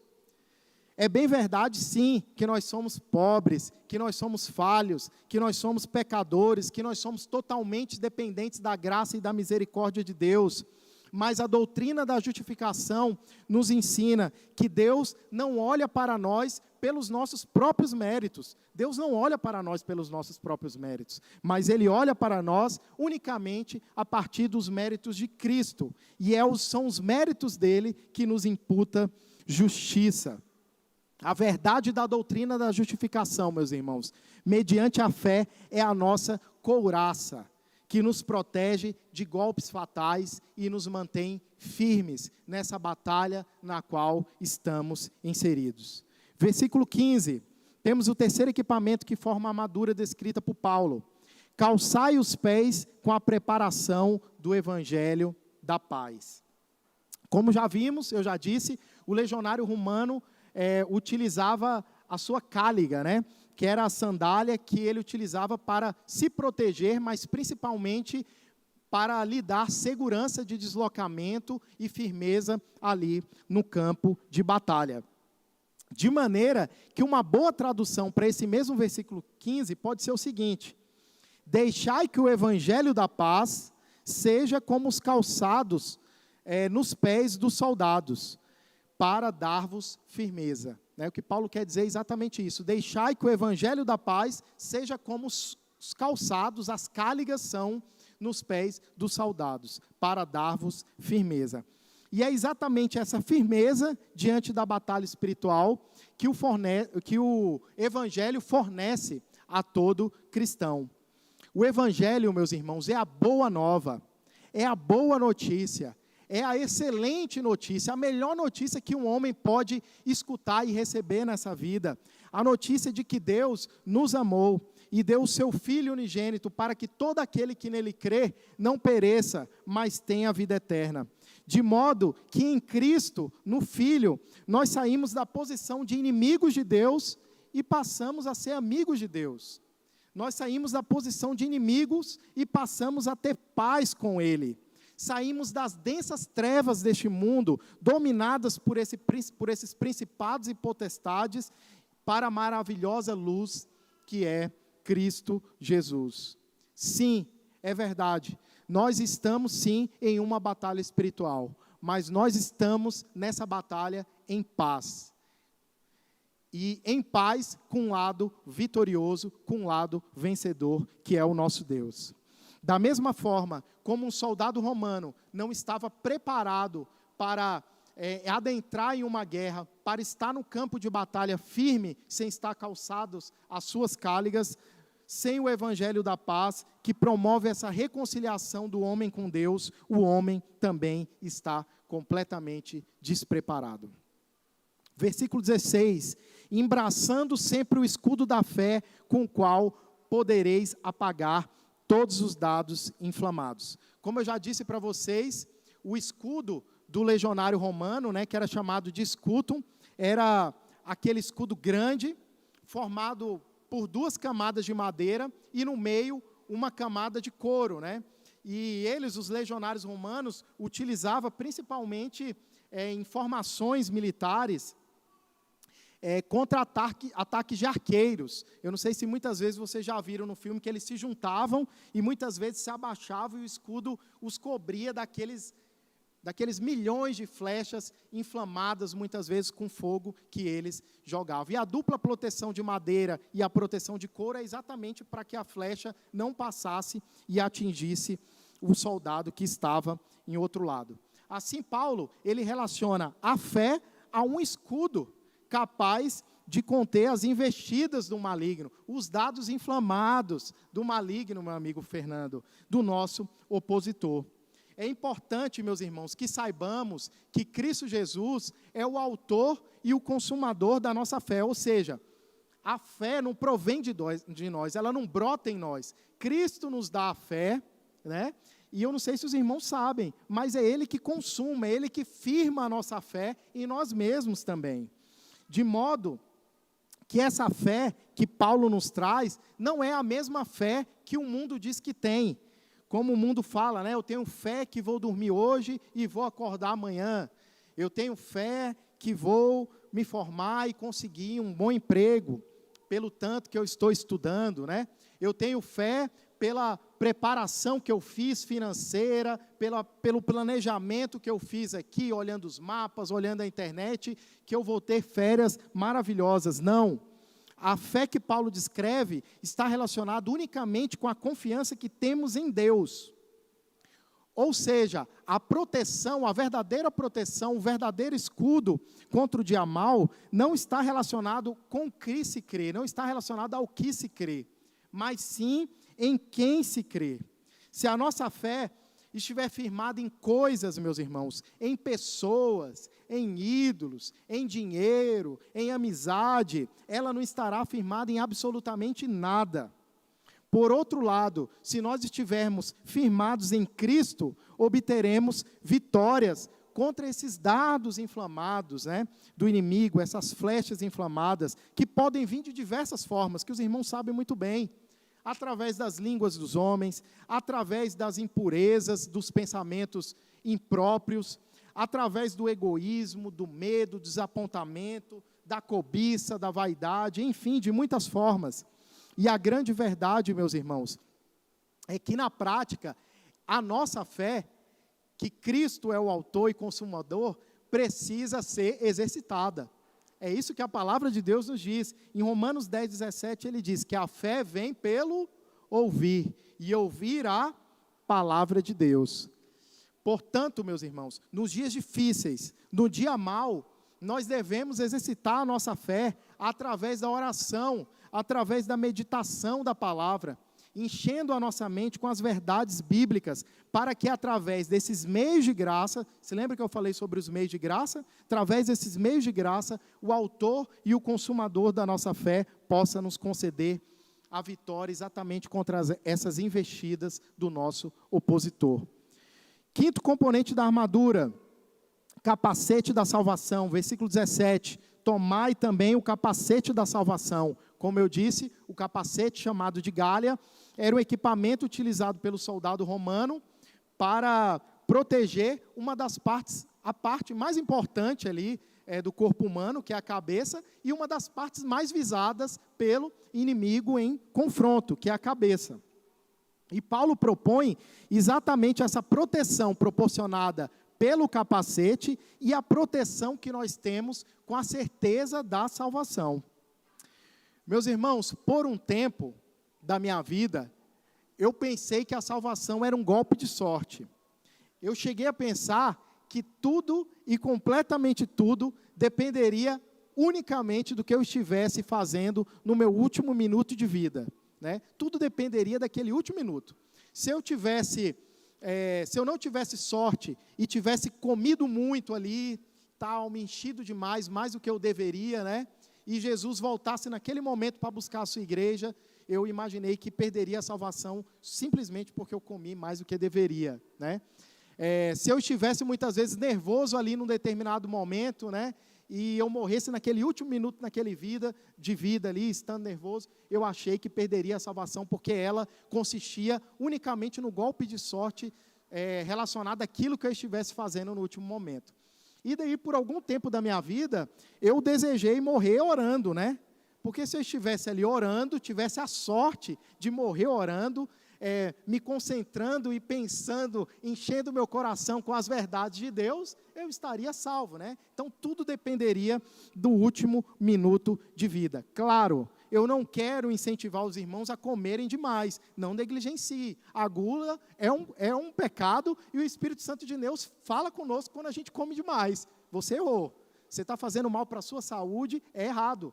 É bem verdade, sim, que nós somos pobres, que nós somos falhos, que nós somos pecadores, que nós somos totalmente dependentes da graça e da misericórdia de Deus. mas a doutrina da justificação nos ensina que Deus não olha para nós pelos nossos próprios méritos. Deus não olha para nós pelos nossos próprios méritos, mas Ele olha para nós unicamente a partir dos méritos de Cristo. E são os méritos dele que nos imputa justiça. A verdade da doutrina da justificação, meus irmãos, mediante a fé, é a nossa couraça, que nos protege de golpes fatais e nos mantém firmes nessa batalha na qual estamos inseridos. Versículo 15, temos o terceiro equipamento que forma a armadura descrita por Paulo. Calçai os pés com a preparação do evangelho da paz. Como já vimos, eu já disse, o legionário romano utilizava a sua cáliga, né? Que era a sandália que ele utilizava para se proteger, mas principalmente para lhe dar segurança de deslocamento e firmeza ali no campo de batalha. De maneira que uma boa tradução para esse mesmo versículo 15 pode ser o seguinte: deixai que o evangelho da paz seja como os calçados nos pés dos soldados, para dar-vos firmeza. O que Paulo quer dizer é exatamente isso: deixai que o evangelho da paz seja como os calçados, as cáligas são nos pés dos soldados, para dar-vos firmeza. E é exatamente essa firmeza diante da batalha espiritual que o evangelho fornece a todo cristão. O evangelho, meus irmãos, é a boa nova, é a boa notícia, é a excelente notícia, a melhor notícia que um homem pode escutar e receber nessa vida. A notícia de que Deus nos amou e deu o seu Filho unigênito para que todo aquele que nele crê não pereça, mas tenha a vida eterna. De modo que em Cristo, no Filho, nós saímos da posição de inimigos de Deus e passamos a ser amigos de Deus. Nós saímos da posição de inimigos e passamos a ter paz com Ele. Saímos das densas trevas deste mundo, dominadas por esses principados e potestades, para a maravilhosa luz que é Cristo Jesus. Sim, é verdade, nós estamos sim em uma batalha espiritual, mas nós estamos nessa batalha em paz. E em paz com um lado vitorioso, com um lado vencedor, que é o nosso Deus. Da mesma forma, como um soldado romano não estava preparado para adentrar em uma guerra, para estar no campo de batalha firme, sem estar calçados as suas cáligas, sem o evangelho da paz, que promove essa reconciliação do homem com Deus, o homem também está completamente despreparado. Versículo 16, embraçando sempre o escudo da fé, com o qual podereis apagar todos os dados inflamados. Como eu já disse para vocês, o escudo do legionário romano, que era chamado de escutum, era aquele escudo grande, formado por 2 camadas de madeira, e no meio uma camada de couro, E eles, os legionários romanos, utilizavam principalmente em formações militares, contra ataques de arqueiros. Eu não sei se muitas vezes vocês já viram no filme que eles se juntavam e muitas vezes se abaixavam e o escudo os cobria daqueles milhões de flechas inflamadas, muitas vezes com fogo que eles jogavam. E a dupla proteção de madeira e a proteção de couro é exatamente para que a flecha não passasse e atingisse o soldado que estava em outro lado. Assim, Paulo, ele relaciona a fé a um escudo capaz de conter as investidas do maligno, os dados inflamados do maligno, meu amigo Fernando, do nosso opositor. É importante, meus irmãos, que saibamos que Cristo Jesus é o autor e o consumador da nossa fé, ou seja, a fé não provém de nós, ela não brota em nós. Cristo nos dá a fé, E eu não sei se os irmãos sabem, mas é Ele que consuma, é Ele que firma a nossa fé em nós mesmos também. De modo que essa fé que Paulo nos traz não é a mesma fé que o mundo diz que tem. Como o mundo fala, eu tenho fé que vou dormir hoje e vou acordar amanhã. Eu tenho fé que vou me formar e conseguir um bom emprego, pelo tanto que eu estou estudando, Eu tenho fé pela preparação que eu fiz financeira, pelo planejamento que eu fiz aqui, olhando os mapas, olhando a internet, que eu vou ter férias maravilhosas. Não. A fé que Paulo descreve está relacionada unicamente com a confiança que temos em Deus. Ou seja, a proteção, a verdadeira proteção, o verdadeiro escudo contra o dia mau, não está relacionado com o que se crê, não está relacionado ao que se crê, mas sim em quem se crê. Se a nossa fé estiver firmada em coisas, meus irmãos, em pessoas, em ídolos, em dinheiro, em amizade, ela não estará firmada em absolutamente nada. Por outro lado, se nós estivermos firmados em Cristo, obteremos vitórias contra esses dardos inflamados, do inimigo, essas flechas inflamadas, que podem vir de diversas formas, que os irmãos sabem muito bem, através das línguas dos homens, através das impurezas, dos pensamentos impróprios, através do egoísmo, do medo, do desapontamento, da cobiça, da vaidade, enfim, de muitas formas. E a grande verdade, meus irmãos, é que na prática, a nossa fé, que Cristo é o autor e consumador, precisa ser exercitada. É isso que a palavra de Deus nos diz. Em Romanos 10, 17, ele diz que a fé vem pelo ouvir, e ouvir a palavra de Deus. Portanto, meus irmãos, nos dias difíceis, no dia mau, nós devemos exercitar a nossa fé através da oração, através da meditação da palavra, enchendo a nossa mente com as verdades bíblicas, para que através desses meios de graça, se lembra que eu falei sobre os meios de graça? Através desses meios de graça, o autor e o consumador da nossa fé possa nos conceder a vitória exatamente contra essas investidas do nosso opositor. Quinto componente da armadura, capacete da salvação, versículo 17, tomai também o capacete da salvação. Como eu disse, o capacete chamado de Gália era um equipamento utilizado pelo soldado romano para proteger uma das partes, a parte mais importante ali do corpo humano, que é a cabeça, e uma das partes mais visadas pelo inimigo em confronto, que é a cabeça. E Paulo propõe exatamente essa proteção proporcionada pelo capacete e a proteção que nós temos com a certeza da salvação. Meus irmãos, por um tempo da minha vida, eu pensei que a salvação era um golpe de sorte. Eu cheguei a pensar que tudo e completamente tudo dependeria unicamente do que eu estivesse fazendo no meu último minuto de vida. Tudo dependeria daquele último minuto. Se eu não tivesse sorte e tivesse comido muito ali, me enchido demais, mais do que eu deveria, e Jesus voltasse naquele momento para buscar a sua igreja, eu imaginei que perderia a salvação simplesmente porque eu comi mais do que deveria. Se eu estivesse muitas vezes nervoso ali num determinado momento, e eu morresse naquele último minuto de vida ali, estando nervoso, eu achei que perderia a salvação, porque ela consistia unicamente no golpe de sorte relacionado àquilo que eu estivesse fazendo no último momento. E daí, por algum tempo da minha vida, eu desejei morrer orando, Porque se eu estivesse ali orando, tivesse a sorte de morrer orando, me concentrando e pensando, enchendo meu coração com as verdades de Deus, eu estaria salvo, Então, tudo dependeria do último minuto de vida. Claro, eu não quero incentivar os irmãos a comerem demais, não negligencie. A gula é um pecado e o Espírito Santo de Deus fala conosco quando a gente come demais. Você errou. Você está fazendo mal para a sua saúde, é errado,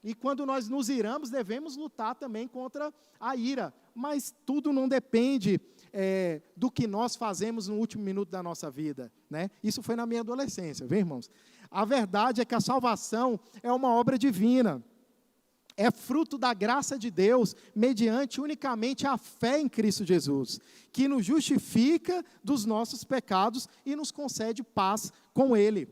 E quando nós nos iramos, devemos lutar também contra a ira. Mas tudo não depende do que nós fazemos no último minuto da nossa vida, Isso foi na minha adolescência, viu, irmãos? A verdade é que a salvação é uma obra divina. É fruto da graça de Deus, mediante unicamente a fé em Cristo Jesus, que nos justifica dos nossos pecados e nos concede paz com Ele.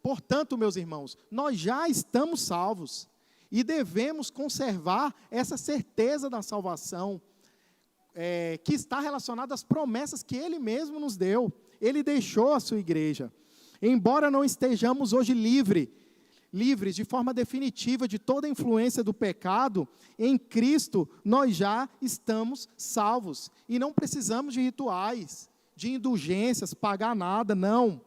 Portanto, meus irmãos, nós já estamos salvos e devemos conservar essa certeza da salvação, que está relacionada às promessas que Ele mesmo nos deu. Ele deixou a sua igreja. Embora não estejamos hoje livres de forma definitiva de toda a influência do pecado, em Cristo nós já estamos salvos. E não precisamos de rituais, de indulgências, pagar nada, não.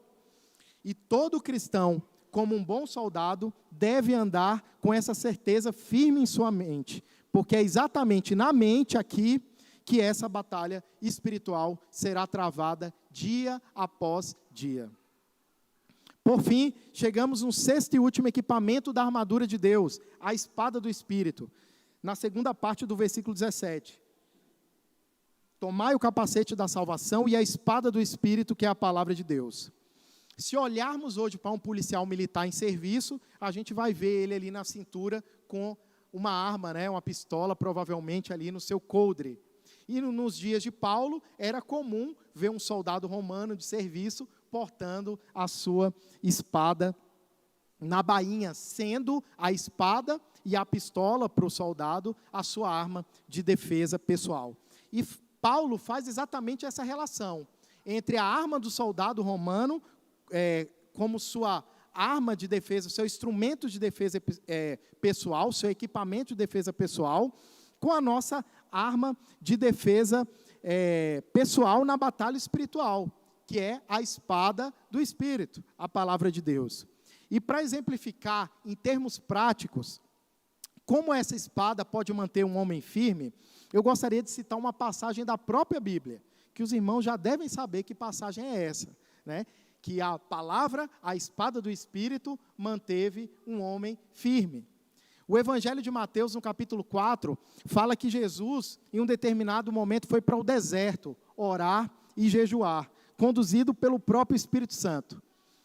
E todo cristão, como um bom soldado, deve andar com essa certeza firme em sua mente, porque é exatamente na mente aqui que essa batalha espiritual será travada dia após dia. Por fim, chegamos no sexto e último equipamento da armadura de Deus, a espada do Espírito, na segunda parte do versículo 17. Tomai o capacete da salvação e a espada do Espírito, que é a palavra de Deus. Se olharmos hoje para um policial militar em serviço, a gente vai ver ele ali na cintura com uma arma, né, uma pistola, provavelmente ali no seu coldre. E nos dias de Paulo, era comum ver um soldado romano de serviço portando a sua espada na bainha, sendo a espada e a pistola para o soldado a sua arma de defesa pessoal. E Paulo faz exatamente essa relação entre a arma do soldado romano como sua arma de defesa, seu instrumento de defesa pessoal, seu equipamento de defesa pessoal, com a nossa arma de defesa pessoal na batalha espiritual, que é a espada do Espírito, a palavra de Deus. E para exemplificar, em termos práticos, como essa espada pode manter um homem firme, eu gostaria de citar uma passagem da própria Bíblia, que os irmãos já devem saber que passagem é essa, né? Que a palavra, a espada do Espírito, manteve um homem firme. O Evangelho de Mateus, no capítulo 4, fala que Jesus, em um determinado momento, foi para o deserto orar e jejuar, conduzido pelo próprio Espírito Santo.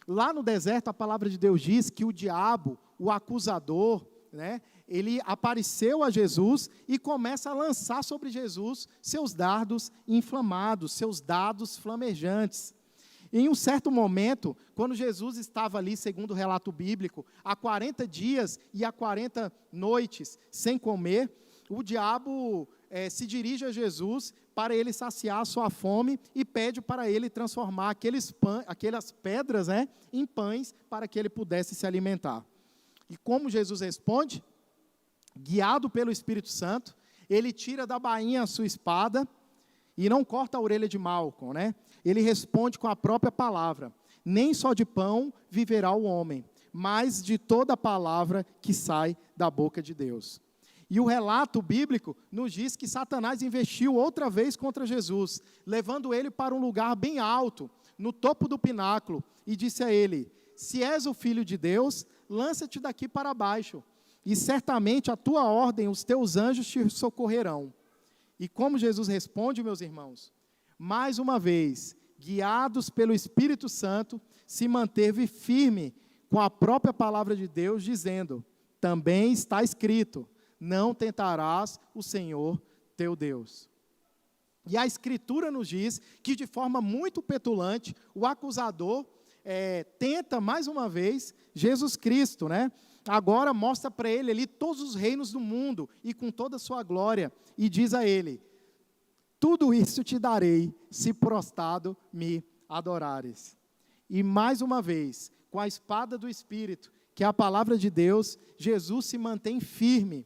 Lá no deserto, a palavra de Deus diz que o diabo, o acusador, né, ele apareceu a Jesus e começa a lançar sobre Jesus seus dardos inflamados, seus dardos flamejantes. Em um certo momento, quando Jesus estava ali, segundo o relato bíblico, há 40 dias e há 40 noites sem comer, o diabo se dirige a Jesus para ele saciar a sua fome e pede para ele transformar aquelas pedras, né, em pães para que ele pudesse se alimentar. E como Jesus responde? Guiado pelo Espírito Santo, ele tira da bainha a sua espada e não corta a orelha de Malcom, né? Ele responde com a própria palavra: nem só de pão viverá o homem, mas de toda a palavra que sai da boca de Deus. E o relato bíblico nos diz que Satanás investiu outra vez contra Jesus, levando ele para um lugar bem alto, no topo do pináculo, e disse a ele: se és o Filho de Deus, lança-te daqui para baixo, e certamente a tua ordem, os teus anjos te socorrerão. E como Jesus responde, meus irmãos? Mais uma vez, guiados pelo Espírito Santo, se manteve firme com a própria palavra de Deus, dizendo: também está escrito, não tentarás o Senhor teu Deus. E a Escritura nos diz que, de forma muito petulante, o acusador tenta mais uma vez Jesus Cristo, né? Agora mostra para ele ali todos os reinos do mundo e com toda a sua glória, e diz a ele: tudo isso te darei, se prostrado me adorares. E mais uma vez, com a espada do Espírito, que é a palavra de Deus, Jesus se mantém firme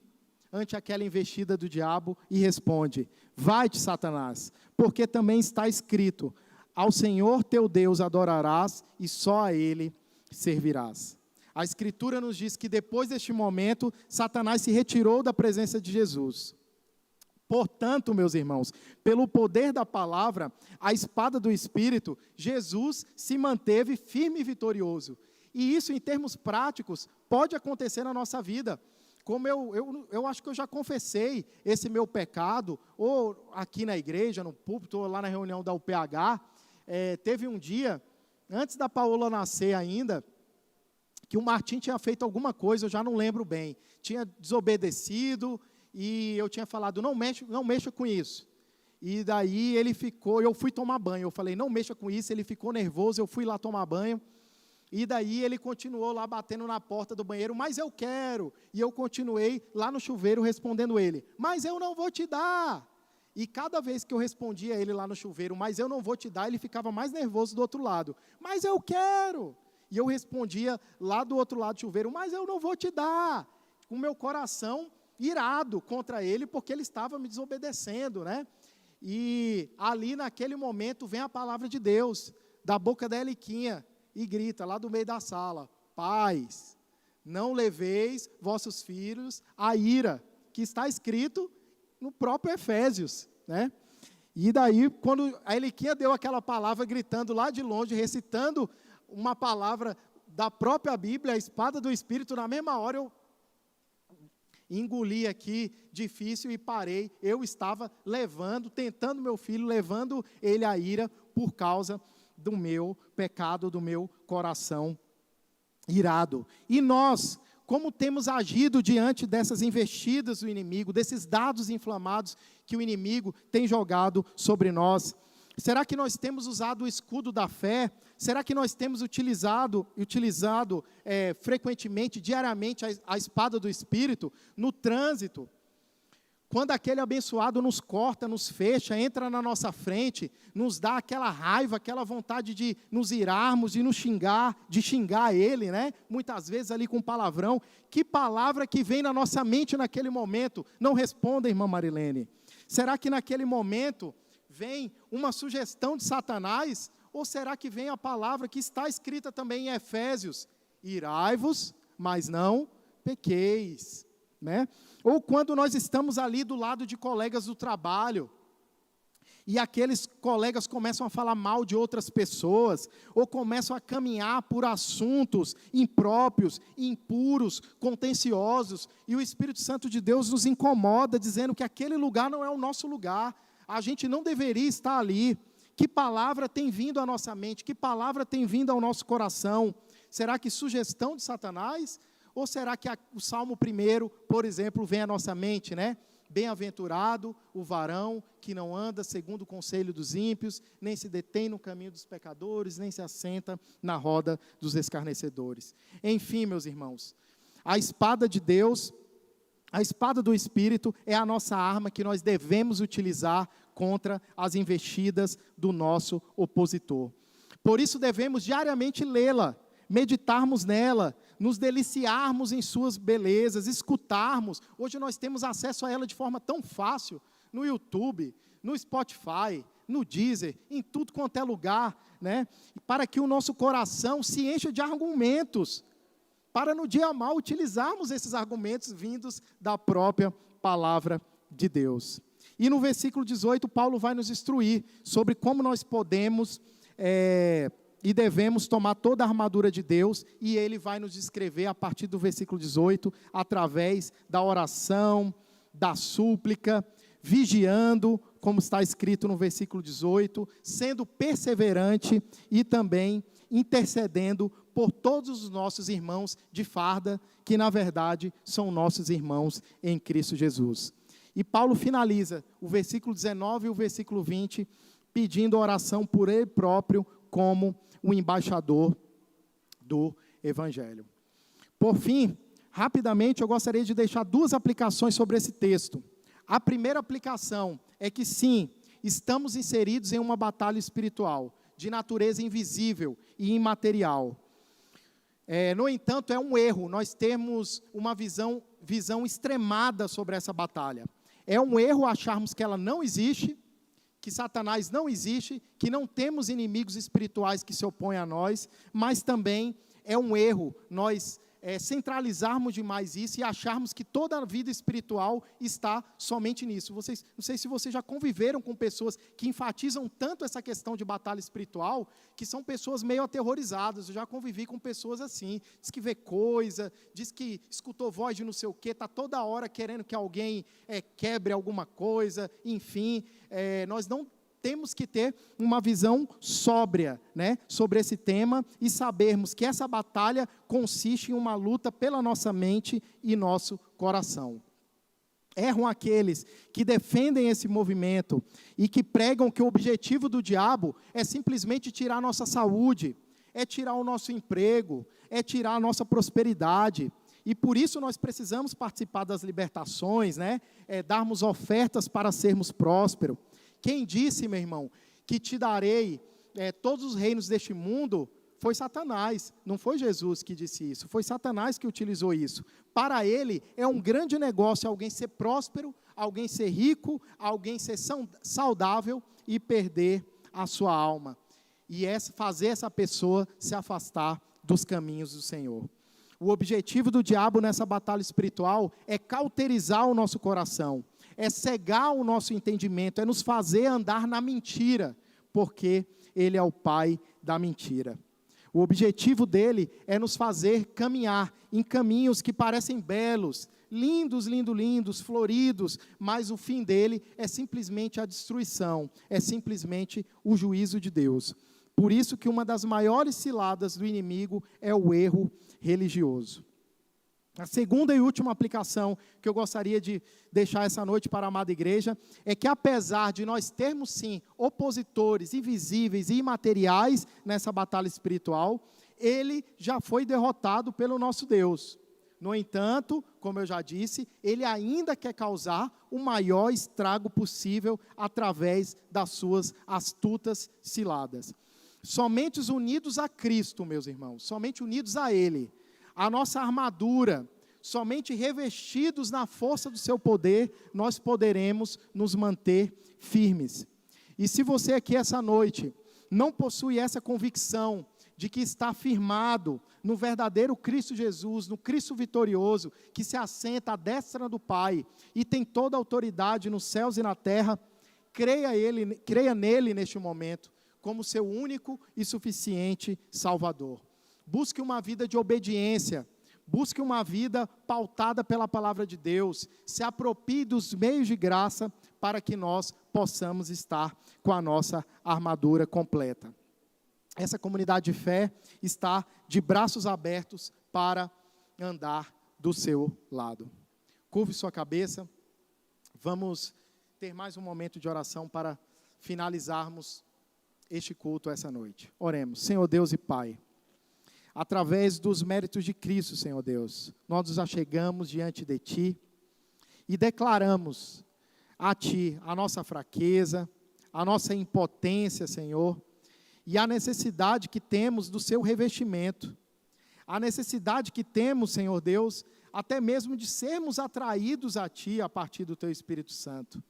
ante aquela investida do diabo e responde: vai-te, Satanás, porque também está escrito, ao Senhor teu Deus adorarás e só a Ele servirás. A Escritura nos diz que depois deste momento, Satanás se retirou da presença de Jesus. Portanto, meus irmãos, pelo poder da palavra, a espada do Espírito, Jesus se manteve firme e vitorioso. E isso, em termos práticos, pode acontecer na nossa vida. Como eu acho que eu já confessei esse meu pecado, ou aqui na igreja, no púlpito, ou lá na reunião da UPH, teve um dia, antes da Paola nascer ainda, que o Martim tinha feito alguma coisa, eu já não lembro bem, tinha desobedecido, e eu tinha falado: não mexa com isso. E daí ele ficou, eu fui tomar banho, eu falei: não mexa com isso, ele ficou nervoso, eu fui lá tomar banho, e daí ele continuou lá batendo na porta do banheiro: mas eu quero, e eu continuei lá no chuveiro respondendo ele: mas eu não vou te dar. E cada vez que eu respondia a ele lá no chuveiro: mas eu não vou te dar, ele ficava mais nervoso do outro lado: mas eu quero. E eu respondia lá do outro lado do chuveiro, mas eu não vou te dar, com o meu coração irado contra ele, porque ele estava me desobedecendo, né? E ali naquele momento vem a palavra de Deus, da boca da Eliquinha, e grita lá do meio da sala, pais, não leveis vossos filhos à ira, que está escrito no próprio Efésios, né? E daí, quando a Eliquinha deu aquela palavra, gritando lá de longe, recitando uma palavra da própria Bíblia, a espada do Espírito, na mesma hora eu engoli aqui, difícil, e parei. Eu estava tentando meu filho, levando ele à ira, por causa do meu pecado, do meu coração irado. E nós, como temos agido diante dessas investidas do inimigo, desses dados inflamados que o inimigo tem jogado sobre nós? Será que nós temos usado o escudo da fé? Será que nós temos utilizado frequentemente, diariamente, a espada do Espírito no trânsito? Quando aquele abençoado nos corta, nos fecha, entra na nossa frente, nos dá aquela raiva, aquela vontade de nos irarmos, de nos xingar, de xingar ele, né? Muitas vezes ali com palavrão. Que palavra que vem na nossa mente naquele momento? Não responda, irmã Marilene. Será que naquele momento vem uma sugestão de Satanás? Ou será que vem a palavra que está escrita também em Efésios? Irai-vos, mas não pequeis, né? Ou quando nós estamos ali do lado de colegas do trabalho, e aqueles colegas começam a falar mal de outras pessoas, ou começam a caminhar por assuntos impróprios, impuros, contenciosos, e o Espírito Santo de Deus nos incomoda, dizendo que aquele lugar não é o nosso lugar, a gente não deveria estar ali. Que palavra tem vindo à nossa mente? Que palavra tem vindo ao nosso coração? Será que sugestão de Satanás? Ou será que o Salmo 1, por exemplo, vem à nossa mente, né? Bem-aventurado o varão que não anda segundo o conselho dos ímpios, nem se detém no caminho dos pecadores, nem se assenta na roda dos escarnecedores. Enfim, meus irmãos, a espada de Deus, a espada do Espírito é a nossa arma que nós devemos utilizar contra as investidas do nosso opositor. Por isso devemos diariamente lê-la, meditarmos nela, nos deliciarmos em suas belezas, escutarmos. Hoje nós temos acesso a ela de forma tão fácil, no YouTube, no Spotify, no Deezer, em tudo quanto é lugar, né? Para que o nosso coração se encha de argumentos, para no dia mal utilizarmos esses argumentos vindos da própria palavra de Deus. E no versículo 18, Paulo vai nos instruir sobre como nós podemos e devemos tomar toda a armadura de Deus, e ele vai nos descrever a partir do versículo 18, através da oração, da súplica, vigiando, como está escrito no versículo 18, sendo perseverante e também intercedendo por todos os nossos irmãos de farda, que na verdade são nossos irmãos em Cristo Jesus. E Paulo finaliza o versículo 19 e o versículo 20, pedindo oração por ele próprio, como o embaixador do Evangelho. Por fim, rapidamente, eu gostaria de deixar duas aplicações sobre esse texto. A primeira aplicação é que sim, estamos inseridos em uma batalha espiritual, de natureza invisível e imaterial. No entanto, é um erro nós termos uma visão extremada sobre essa batalha. É um erro acharmos que ela não existe, que Satanás não existe, que não temos inimigos espirituais que se opõem a nós, mas também é um erro nós centralizarmos demais isso e acharmos que toda a vida espiritual está somente nisso. Não sei se vocês já conviveram com pessoas que enfatizam tanto essa questão de batalha espiritual, que são pessoas meio aterrorizadas. Eu já convivi com pessoas assim, diz que vê coisa, diz que escutou voz de não sei o quê, está toda hora querendo que alguém quebre alguma coisa, enfim, nós não temos que ter uma visão sóbria, né, sobre esse tema e sabermos que essa batalha consiste em uma luta pela nossa mente e nosso coração. Erram aqueles que defendem esse movimento e que pregam que o objetivo do diabo é simplesmente tirar a nossa saúde, é tirar o nosso emprego, é tirar a nossa prosperidade. E por isso nós precisamos participar das libertações, né, darmos ofertas para sermos prósperos. Quem disse, meu irmão, que te darei todos os reinos deste mundo foi Satanás, não foi Jesus que disse isso, foi Satanás que utilizou isso. Para ele é um grande negócio alguém ser próspero, alguém ser rico, alguém ser saudável e perder a sua alma. E fazer essa pessoa se afastar dos caminhos do Senhor. O objetivo do diabo nessa batalha espiritual é cauterizar o nosso coração, é cegar o nosso entendimento, é nos fazer andar na mentira, porque ele é o pai da mentira. O objetivo dele é nos fazer caminhar em caminhos que parecem belos, lindos, floridos, mas o fim dele é simplesmente a destruição, é simplesmente o juízo de Deus. Por isso que uma das maiores ciladas do inimigo é o erro religioso. A segunda e última aplicação que eu gostaria de deixar essa noite para a amada igreja é que, apesar de nós termos, sim, opositores invisíveis e imateriais nessa batalha espiritual, ele já foi derrotado pelo nosso Deus. No entanto, como eu já disse, ele ainda quer causar o maior estrago possível através das suas astutas ciladas. Somente unidos a Cristo, meus irmãos, somente unidos a Ele, a nossa armadura, somente revestidos na força do seu poder, nós poderemos nos manter firmes. E se você aqui essa noite não possui essa convicção de que está firmado no verdadeiro Cristo Jesus, no Cristo vitorioso, que se assenta à destra do Pai e tem toda a autoridade nos céus e na terra, creia nele neste momento, como seu único e suficiente Salvador. Busque uma vida de obediência, busque uma vida pautada pela palavra de Deus, se aproprie dos meios de graça para que nós possamos estar com a nossa armadura completa. Essa comunidade de fé está de braços abertos para andar do seu lado. Curve sua cabeça, vamos ter mais um momento de oração para finalizarmos este culto essa noite. Oremos. Senhor Deus e Pai, através dos méritos de Cristo, Senhor Deus, nós nos achegamos diante de Ti e declaramos a Ti a nossa fraqueza, a nossa impotência, Senhor, e a necessidade que temos do Seu revestimento, a necessidade que temos, Senhor Deus, até mesmo de sermos atraídos a Ti a partir do Teu Espírito Santo.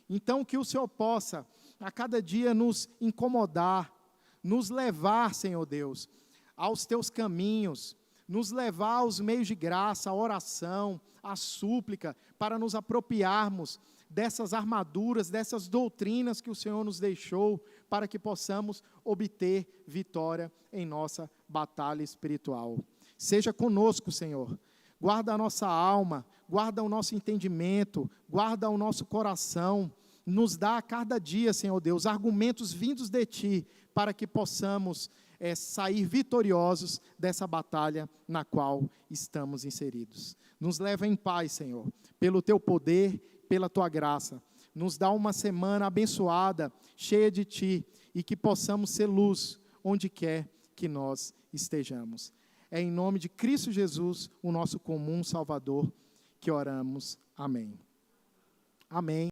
Então, que o Senhor possa a cada dia nos incomodar, nos levar, Senhor Deus, aos Teus caminhos, nos levar aos meios de graça, a oração, a súplica, para nos apropriarmos dessas armaduras, dessas doutrinas que o Senhor nos deixou, para que possamos obter vitória em nossa batalha espiritual. Seja conosco, Senhor. Guarda a nossa alma, guarda o nosso entendimento, guarda o nosso coração. Nos dá a cada dia, Senhor Deus, argumentos vindos de Ti, para que possamos sair vitoriosos dessa batalha na qual estamos inseridos. Nos leva em paz, Senhor, pelo Teu poder, pela Tua graça. Nos dá uma semana abençoada, cheia de Ti, e que possamos ser luz onde quer que nós estejamos. É em nome de Cristo Jesus, o nosso comum Salvador, que oramos. Amém. Amém.